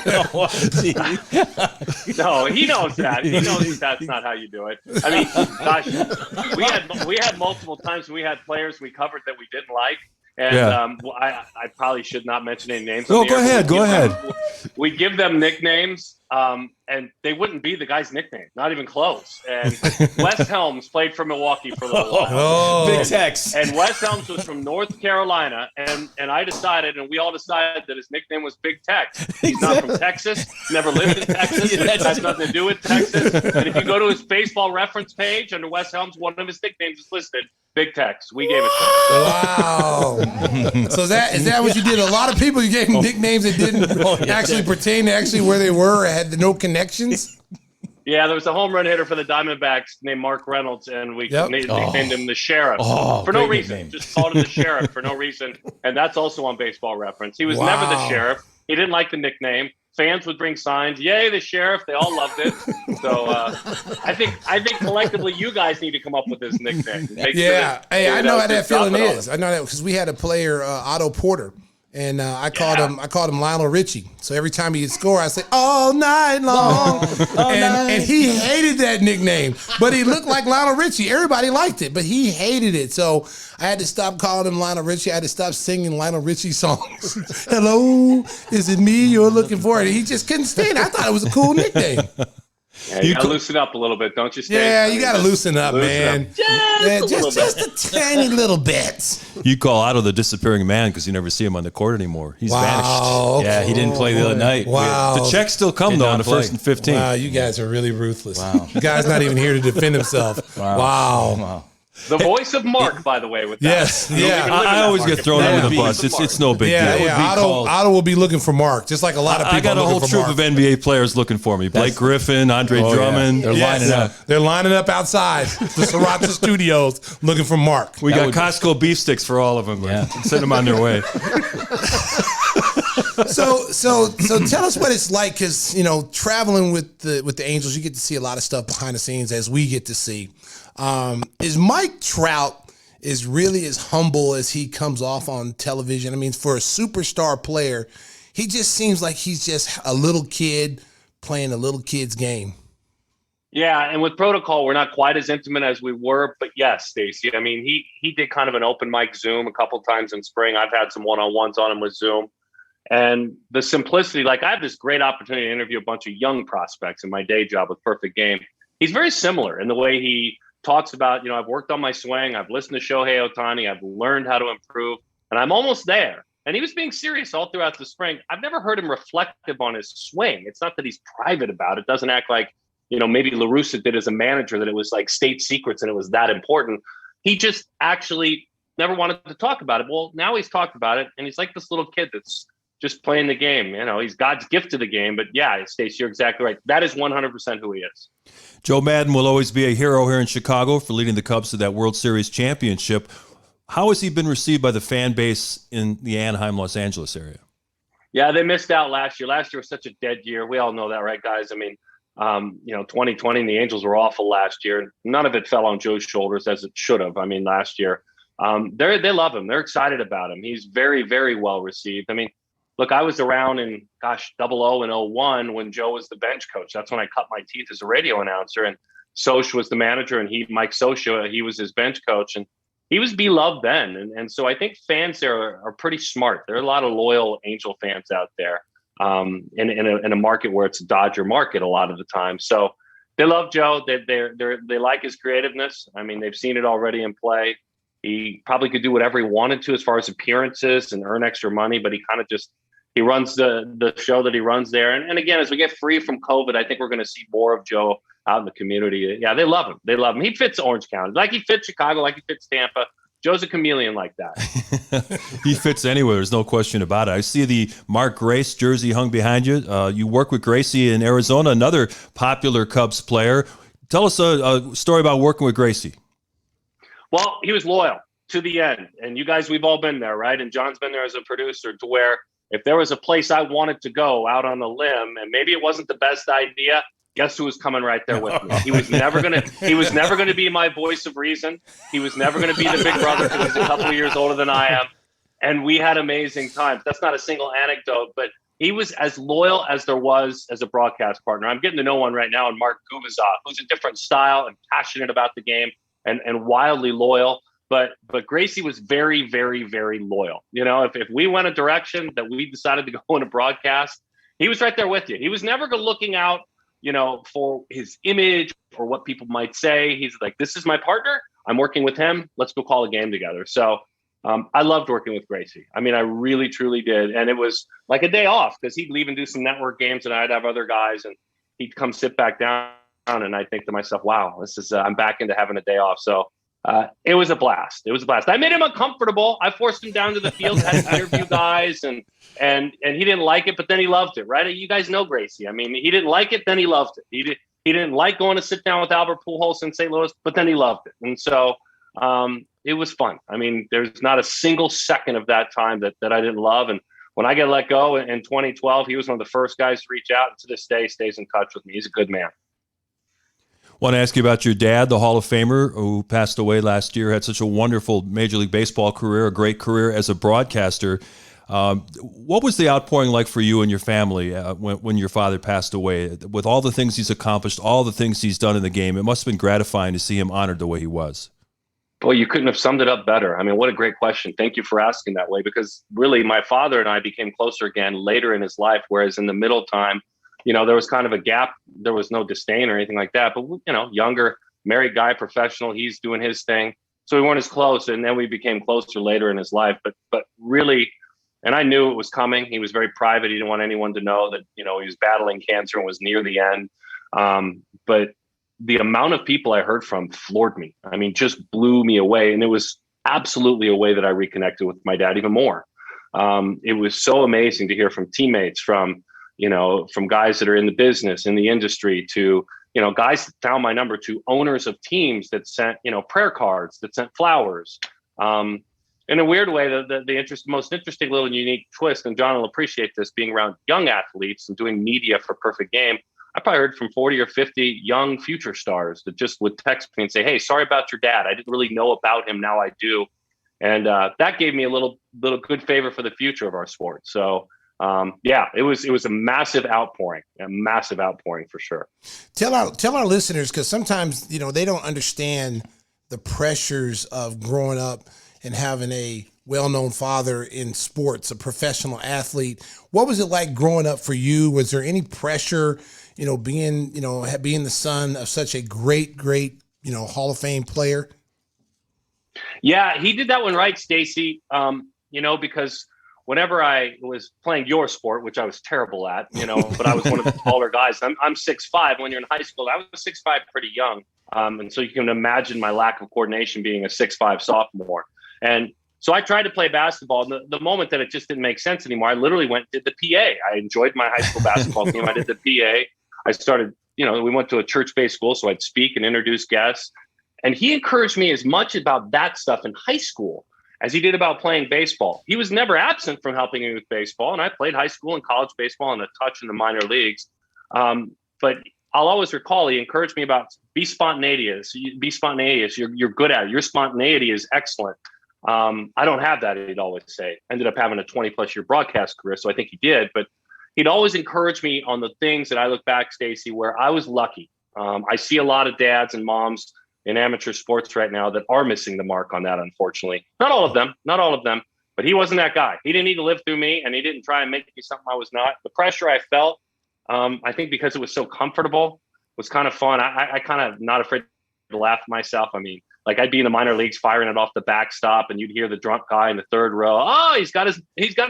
S8: don't like that. No, he knows that. He knows that's not how you do it. I mean, gosh, we had multiple times we had players we covered that we didn't like. And I probably should not mention any names.
S2: No, go ahead.
S8: We give them nicknames, and they wouldn't be the guy's nickname, not even close. And Wes Helms played for Milwaukee for a little while.
S3: Big Tex.
S8: And Wes Helms was from North Carolina, and I decided, and we all decided that his nickname was Big Tex. He's not from Texas, never lived in Texas, has nothing to do with Texas. And if you go to his baseball reference page under Wes Helms, one of his nicknames is listed. Big Tex. We gave it to him.
S1: Wow. So is that what you did? A lot of people, you gave them nicknames that didn't actually pertain to actually where they were or had no connections?
S8: Yeah, there was a home run hitter for the Diamondbacks named Mark Reynolds, and we nicknamed him the Sheriff for no reason.
S3: Nickname.
S8: Just called him the Sheriff for no reason. And that's also on Baseball Reference. He was never the Sheriff. He didn't like the nickname. Fans would bring signs, "Yay, the Sheriff!" They all loved it. So I think collectively, you guys need to come up with this nickname.
S1: Hey, I know how that feeling is. I know that because we had a player, Otto Porter, and I called him Lionel Richie. So every time he'd score, I say all night long, and he hated that nickname. But he looked like Lionel Richie. Everybody liked it, but he hated it. So I had to stop calling him Lionel Richie. I had to stop singing Lionel Richie songs. Hello, is it me you're looking for? And he just couldn't stand it. I thought it was a cool nickname.
S8: Yeah, you gotta loosen up a little bit, don't you, Stacey?
S1: Yeah, you gotta loosen up, man. Just a tiny little bit.
S2: You call Otto the disappearing man because you never see him on the court anymore. He's vanished.
S1: Okay.
S3: Yeah, he didn't play the other night.
S1: Wow.
S2: The checks still come though on the 1st and 15th.
S1: Wow, you guys are really ruthless. Wow. You guys not even here to defend himself. Wow.
S8: The voice of Mark, by the way, with that.
S1: Yes, yeah.
S2: I always get thrown under the bus. It's no big deal.
S1: Yeah, Otto will be looking for Mark, just like a lot of people.
S2: I got a whole troop of NBA players looking for me. Blake Griffin, Andre Drummond.
S3: They're lining up.
S1: They're lining up outside the Sriracha Studios looking for Mark.
S2: We got Costco beef sticks for all of them. Yeah. Send them on their way.
S1: So tell us what it's like, because traveling with the Angels, you get to see a lot of stuff behind the scenes as we get to see. Is Mike Trout is really as humble as he comes off on television? I mean, for a superstar player, he just seems like he's just a little kid playing a little kid's game.
S8: Yeah, and with protocol, we're not quite as intimate as we were, but yes, Stacey. I mean, he did kind of an open mic Zoom a couple times in spring. I've had some one-on-ones on him with Zoom. And the simplicity, like I have this great opportunity to interview a bunch of young prospects in my day job with Perfect Game. He's very similar in the way he talks about, I've worked on my swing. I've listened to Shohei Ohtani. I've learned how to improve, and I'm almost there. And he was being serious all throughout the spring. I've never heard him reflective on his swing. It's not that he's private about it. Doesn't act like, maybe La Russa did as a manager, that it was like state secrets and it was that important. He just actually never wanted to talk about it. Well, now he's talked about it, and he's like this little kid that's just playing the game. He's God's gift to the game. But yeah, Stacey, you're exactly right. That is 100% who he is.
S2: Joe Madden will always be a hero here in Chicago for leading the Cubs to that World Series championship. How has he been received by the fan base in the Anaheim, Los Angeles area?
S8: Yeah, they missed out last year. Last year was such a dead year. We all know that, right, guys? I mean, 2020 and the Angels were awful last year. None of it fell on Joe's shoulders as it should have. I mean, last year, they love him. They're excited about him. He's very, very well received. I mean, look, I was around in, 00 and 01 when Joe was the bench coach. That's when I cut my teeth as a radio announcer. And Soch was the manager, and Mike Socha, he was his bench coach. And he was beloved then. And so I think fans there are pretty smart. There are a lot of loyal Angel fans out there in a market where it's a Dodger market a lot of the time. So they love Joe. They like his creativeness. I mean, they've seen it already in play. He probably could do whatever he wanted to as far as appearances and earn extra money, but he kind of he runs the show that he runs there. And again, as we get free from COVID, I think we're going to see more of Joe out in the community. Yeah, they love him. They love him. He fits Orange County, like he fits Chicago, like he fits Tampa. Joe's a chameleon like that.
S2: He fits anywhere. There's no question about it. I see the Mark Grace jersey hung behind you. You work with Gracie in Arizona, another popular Cubs player. Tell us a story about working with Gracie.
S8: Well, he was loyal to the end. And you guys, we've all been there, right? And John's been there as a producer, to where if there was a place I wanted to go out on a limb, and maybe it wasn't the best idea, guess who was coming right there with me? He was never gonna be my voice of reason. He was never gonna be the big brother because he's a couple of years older than I am. And we had amazing times. That's not a single anecdote, but he was as loyal as there was as a broadcast partner. I'm getting to know one right now, and Mark Gubiza, who's a different style and passionate about the game and wildly loyal. But Gracie was very, very, very loyal. You know, if we went a direction that we decided to go in a broadcast, he was right there with you. He was never looking out, you know, for his image or what people might say. He's like, this is my partner. I'm working with him. Let's go call a game together. So I loved working with Gracie. I mean, I really, truly did. And it was like a day off because he'd leave and do some network games and I'd have other guys and he'd come sit back down. And I think to myself, wow, this is, I'm back into having a day off. So it was a blast. It was a blast. I made him uncomfortable. I forced him down to the field, had to interview guys and he didn't like it, but then he loved it, right? You guys know Gracie. I mean, he didn't like it, then he loved it. He didn't like going to sit down with Albert Pujols in St. Louis, but then he loved it. And so, it was fun. I mean, there's not a single second of that time that I didn't love. And when I get let go in 2012, he was one of the first guys to reach out and to this day stays in touch with me. He's a good man.
S2: Want to ask you about your dad, the Hall of Famer who passed away last year, had such a wonderful Major League Baseball career, a great career as a broadcaster. What was the outpouring like for you and your family when your father passed away? With all the things he's accomplished, all the things he's done in the game, it must have been gratifying to see him honored the way he was.
S8: Well, you couldn't have summed it up better. I mean, what a great question. Thank you for asking that way, because really my father and I became closer again later in his life, whereas in the middle time, you know, there was kind of a gap. There was no disdain or anything like that. But, you know, younger, married guy, professional, he's doing his thing. So we weren't as close. And then we became closer later in his life. But really, and I knew it was coming. He was very private. He didn't want anyone to know that, you know, he was battling cancer and was near the end. But the amount of people I heard from floored me. I mean, just blew me away. And it was absolutely a way that I reconnected with my dad even more. It was so amazing to hear from teammates, from guys that are in the business, in the industry, to, you know, guys that found my number, to owners of teams that sent, you know, prayer cards, that sent flowers. In a weird way, the most interesting little unique twist, and John will appreciate this, being around young athletes and doing media for Perfect Game, I probably heard from 40 or 50 young future stars that just would text me and say, hey, sorry about your dad. I didn't really know about him. Now I do. And that gave me a little good favor for the future of our sport. So, it was a massive outpouring for sure.
S1: Tell our listeners, because sometimes, you know, they don't understand the pressures of growing up and having a well-known father in sports, a professional athlete. What was it like growing up for you? Was there any pressure, you know, being the son of such a great, you know, Hall of Fame player?
S8: Yeah, he did that one right, Stacey. You know, because whenever I was playing your sport, which I was terrible at, you know, but I was one of the taller guys. I'm 6'5". When you're in high school, I was 6'5", pretty young. And so you can imagine my lack of coordination being a 6'5" sophomore. And so I tried to play basketball. The moment that it just didn't make sense anymore, I literally went and did the PA. I enjoyed my high school basketball team. I did the PA. I started, you know, we went to a church-based school, so I'd speak and introduce guests. And he encouraged me as much about that stuff in high school as he did about playing baseball. He was never absent from helping me with baseball, and I played high school and college baseball and a touch in the minor leagues. But I'll always recall he encouraged me about be spontaneous. Be spontaneous. You're good at it. Your spontaneity is excellent. I don't have that, he'd always say. Ended up having a 20-plus year broadcast career, so I think he did. But he'd always encourage me on the things that I look back, Stacey, where I was lucky. I see a lot of dads and moms in amateur sports right now that are missing the mark on that, unfortunately. Not all of them, but he wasn't that guy. He didn't need to live through me, and he didn't try and make me something I was not. The pressure I felt, I think because it was so comfortable, was kind of fun. I kind of not afraid to laugh at myself. I mean, like I'd be in the minor leagues firing it off the backstop, and you'd hear the drunk guy in the third row. Oh, he's got his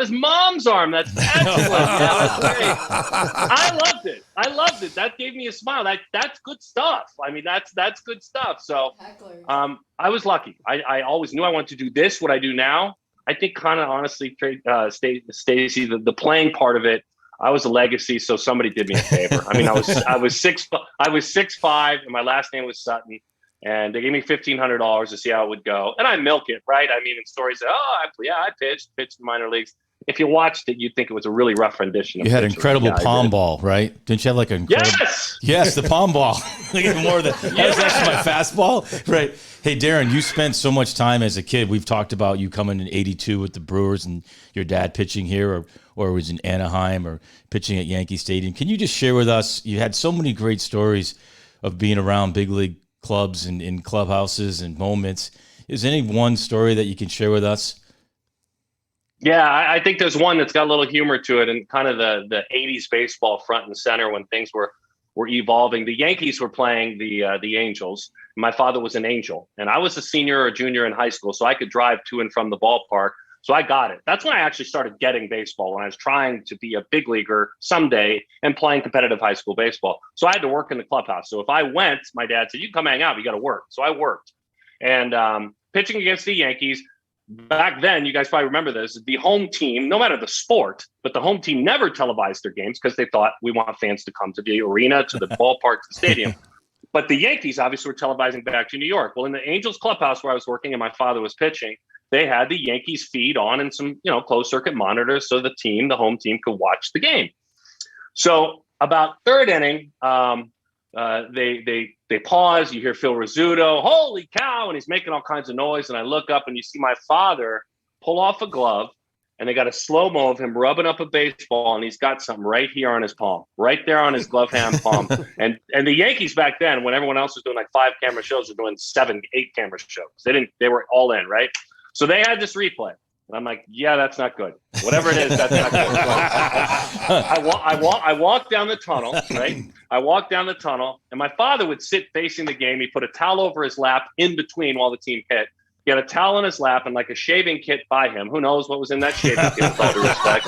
S8: mom's arm. That's excellent. Yeah, that's great. I loved it. That gave me a smile. That's good stuff. I mean, that's good stuff. So, I was lucky. I always knew I wanted to do this. What I do now, I think, kind of honestly, Stacey, the playing part of it, I was a legacy, so somebody did me a favor. I mean, I was 6'5", and my last name was Sutton. And they gave me $1,500 to see how it would go. And I milk it, right? I mean, in stories, I pitched in minor leagues. if you watched it, you'd think it was a really rough rendition.
S3: You had incredible palm ball, right? Didn't you have like an incredible... Yes, the palm ball. Even more than that was actually my fastball, right? Hey, Daron, you spent so much time as a kid. We've talked about you coming in '82 with the Brewers and your dad pitching here, or was in Anaheim or pitching at Yankee Stadium. Can you just share with us? You had so many great stories of being around big league clubs and in clubhouses and moments. Is there any one story that you can share with us?
S8: Yeah, I think there's one that's got a little humor to it, and kind of the '80s baseball front and center when things were evolving. The Yankees were playing the Angels. My father was an Angel, and I was a senior or junior in high school, so I could drive to and from the ballpark. So I got it. That's when I actually started getting baseball, when I was trying to be a big leaguer someday and playing competitive high school baseball. So I had to work in the clubhouse. So if I went, my dad said, "You come hang out, you got to work." So I worked. And pitching against the Yankees, back then, you guys probably remember this, the home team, no matter the sport, but the home team never televised their games because they thought, we want fans to come to the arena, to the ballpark, to the stadium. But the Yankees obviously were televising back to New York. Well, in the Angels clubhouse where I was working and my father was pitching, they had the Yankees feed on and some, closed circuit monitors so the home team could watch the game. So about third inning, they pause. You hear Phil Rizzuto, "Holy cow!" and he's making all kinds of noise. And I look up and you see my father pull off a glove, and they got a slow-mo of him rubbing up a baseball, and he's got something right here on his palm, right there on his glove hand palm. And the Yankees back then, when everyone else was doing like 5 camera shows, were doing 7, 8 camera shows. They were all in, right? So they had this replay. And I'm like, yeah, that's not good. Whatever it is, that's not good. I walked down the tunnel, right? I walked down the tunnel, and my father would sit facing the game. He put a towel over his lap in between while the team hit. He had a towel in his lap and like a shaving kit by him. Who knows what was in that shaving kit, with all due respect.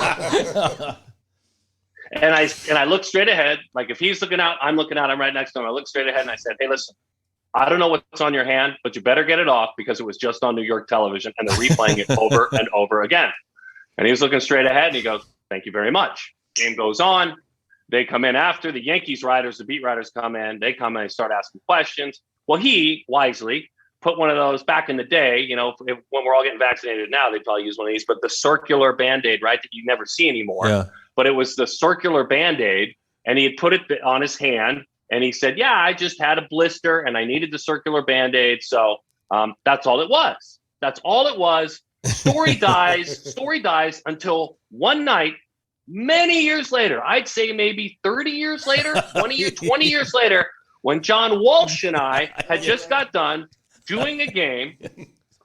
S8: And I looked straight ahead. Like if he's looking out, I'm looking out. I'm right next to him. I looked straight ahead and I said, "Hey, listen, I don't know what's on your hand, but you better get it off because it was just on New York television and they're replaying it over and over again." And he was looking straight ahead and he goes, "Thank you very much." Game goes on. They come in after. The Yankees writers, the beat writers come in. They come in and start asking questions. Well, he wisely put one of those back in the day, when we're all getting vaccinated now, they probably use one of these, but the circular Band-Aid, right, that you never see anymore. Yeah. But it was the circular Band-Aid, and he had put it on his hand. And he said, "Yeah, I just had a blister and I needed the circular Band-Aid. So that's all it was. That's all it was." Story dies until one night, many years later, I'd say maybe 30 years later, 20 years later, when John Walsh and I had just got done doing a game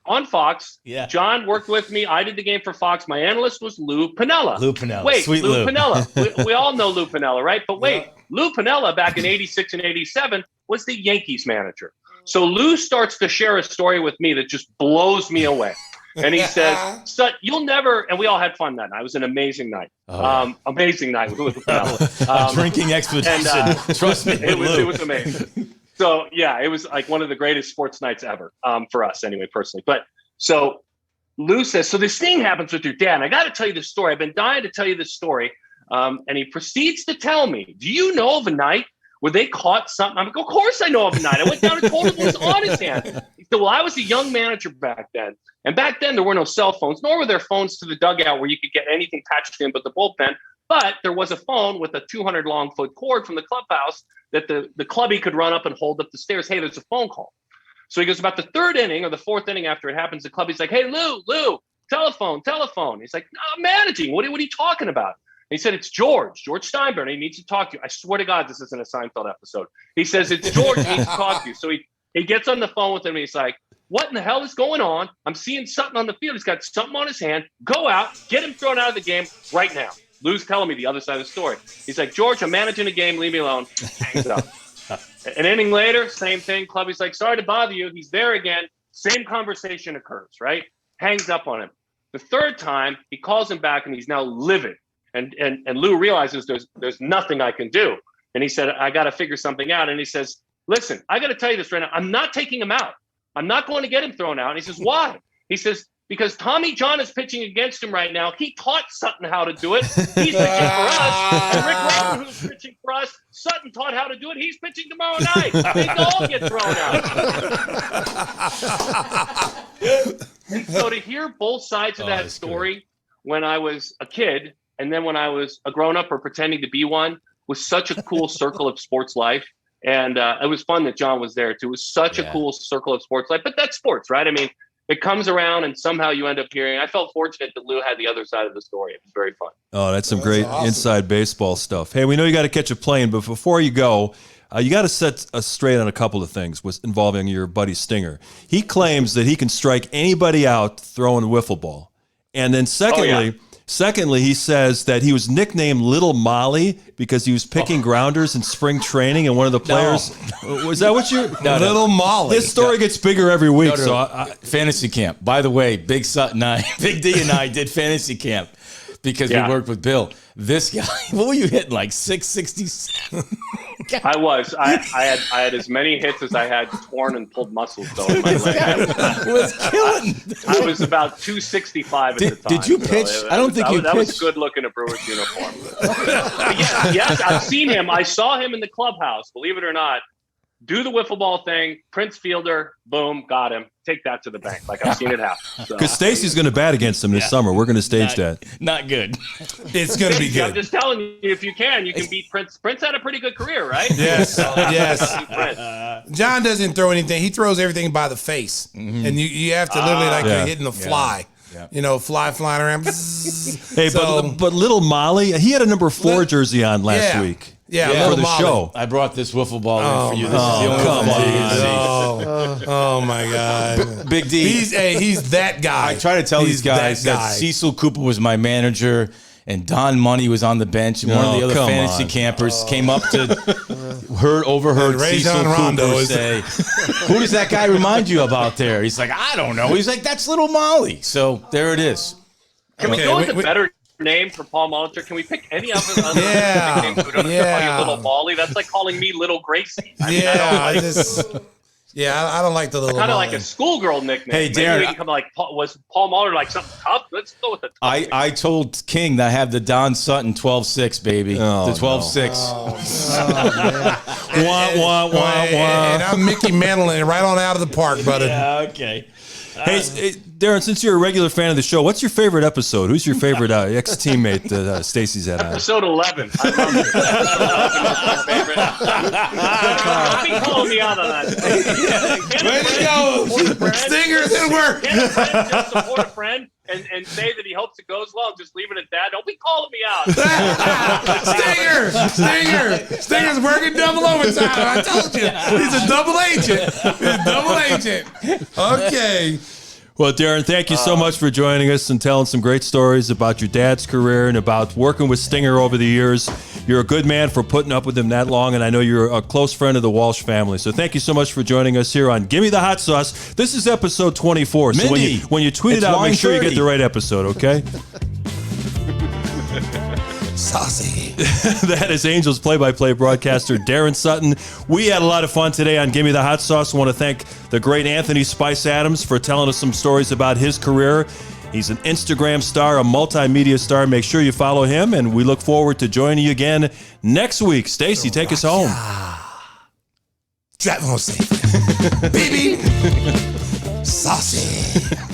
S8: on Fox. Yeah. John worked with me. I did the game for Fox. My analyst was Lou Piniella. Wait, Sweet Lou Piniella. We all know Lou Piniella, right? But wait, yeah. Lou Piniella back in '86 and '87 was the Yankees manager. So Lou starts to share a story with me that just blows me away. And he says, "Sut, you'll never," and we all had fun that night. It was an amazing night. Amazing night with Lou Piniella.
S3: Drinking expedition. Trust me.
S8: It was amazing. So yeah, it was like one of the greatest sports nights ever, for us anyway, personally. But so Lou says, "So this thing happens with your dad. And I got to tell you this story. I've been dying to tell you this story." And he proceeds to tell me, "Do you know of a night where they caught something?" I'm like, "Of course I know of a night. I went down and told him it was on his hand." He said, "Well, I was a young manager back then. And back then there were no cell phones, nor were there phones to the dugout where you could get anything patched in but the bullpen. But there was a phone with a 200 long foot cord from the clubhouse that the clubby could run up and hold up the stairs. Hey, there's a phone call." So he goes, about the 3rd inning or the 4th inning after it happens, the clubby's like, "Hey, Lou, telephone. He's like, "No, I'm managing. What are you talking about?" And he said, "It's George Steinbrenner. He needs to talk to you." I swear to God, this isn't a Seinfeld episode. He says, "It's George. He needs to talk to you." So he gets on the phone with him and he's like, "What in the hell is going on? I'm seeing something on the field. He's got something on his hand. Go out, get him thrown out of the game right now." Lou's telling me the other side of the story. He's like, "George, I'm managing a game. Leave me alone." Hangs up. An inning later, same thing. Clubby's like, "Sorry to bother you." He's there again. Same conversation occurs, right? Hangs up on him. The 3rd time, he calls him back and he's now livid. And Lou realizes there's nothing I can do. And he said, "I got to figure something out." And he says, "Listen, I got to tell you this right now. I'm not taking him out. I'm not going to get him thrown out." And he says, "Why?" He says, "Because Tommy John is pitching against him right now. He taught Sutton how to do it. He's pitching for us. And Rick Robin, who's pitching for us, Sutton taught how to do it. He's pitching tomorrow night. They can all get thrown out." And so to hear both sides of that story when I was a kid, and then when I was a grown up or pretending to be one, was such a cool circle of sports life. And it was fun that John was there too. It was such a cool circle of sports life. But that's sports, right? I mean, it comes around and somehow you end up hearing. I felt fortunate that Lou had the other side of the story. It was very fun.
S2: Oh, that's some great inside baseball stuff. Hey, we know you got to catch a plane, but before you go, you got to set us straight on a couple of things involving your buddy Stinger. He claims that he can strike anybody out throwing a wiffle ball. And then secondly, he says that he was nicknamed Little Molly because he was picking grounders in spring training, and one of the players was that what you
S1: Little Molly.
S2: This story gets bigger every week. So
S3: fantasy camp. By the way, Big D and I did fantasy camp because we worked with Bill. This guy, what were you hitting? Like 667?
S8: I was. I had as many hits as I had torn and pulled muscles though in my leg.
S3: Was killing.
S8: I was about 265 at the time.
S3: Did you pitch?
S8: So
S3: I don't think you pitched.
S8: That was good looking a Brewers uniform. Yes, I've seen him. I saw him in the clubhouse, believe it or not. Do the wiffle ball thing, Prince Fielder, boom, got him. Take that to the bank. Like I've seen it happen.
S2: Because Stacey's going to bat against him this summer. We're going to stage that.
S3: Not good.
S1: It's going to be good.
S8: I'm just telling you, if you can beat Prince. Prince had a pretty good career, right?
S1: Yes, yes. John doesn't throw anything. He throws everything by the face. And you have to literally you're hitting a fly. Yeah. You know, flying around.
S2: Hey, but Little Molly, he had a number 4 jersey on last week.
S1: Yeah,
S2: for the show.
S3: I brought this wiffle ball in for you. This is the only wiffle ball you can see.
S1: Oh my God.
S3: Big D.
S1: He's that guy.
S3: I try to tell these guys that Cecil Cooper was my manager and Don Money was on the bench, and one of the other fantasy campers came up to overheard Cecil Cooper say, "Who does that guy remind you about there?" He's like, "I don't know." He's like, "That's Little Molly." So there it is.
S8: Can we go with a better name for Paul Molitor? Can we pick any of them? Nicknames? We don't have to call you Little Molly. That's like calling me Little Gracie.
S1: I don't like the Little.
S8: Kind of like a schoolgirl nickname.
S3: Hey, Darren,
S8: was Paul Molitor like something tough? Let's go with it.
S3: I told King that I have the Don Sutton 12-6, baby. The 12-6.
S1: And I'm Mickey Mantlin right on out of the park, brother.
S3: Yeah, okay.
S2: Hey, Darren, since you're a regular fan of the show, what's your favorite episode? Who's your favorite ex-teammate that Stacey's had on?
S8: Episode 11. I love it. Episode 11 was my favorite. Don't be calling me out on that.
S1: Way to go. Stingers at work.
S8: Can a friend just support a friend and say that he hopes it goes well and just leave it at that? Don't be calling me out.
S1: Stinger's working double overtime. I told you. He's a double agent. Okay.
S2: Well, Darren, thank you so much for joining us and telling some great stories about your dad's career and about working with Stinger over the years. You're a good man for putting up with him that long, and I know you're a close friend of the Walsh family. So thank you so much for joining us here on Gimme the Hot Sauce. This is episode 24. So when you tweet it out, make sure you get the right episode, okay?
S1: Saucy.
S2: That is Angels play-by-play broadcaster Darren Sutton. We had a lot of fun today on Gimme the Hot Sauce. I want to thank the great Anthony Spice Adams for telling us some stories about his career. He's an Instagram star, a multimedia star. Make sure you follow him, and we look forward to joining you again next week. Stacey, take us home.
S1: Drive home safe. Baby. Saucy.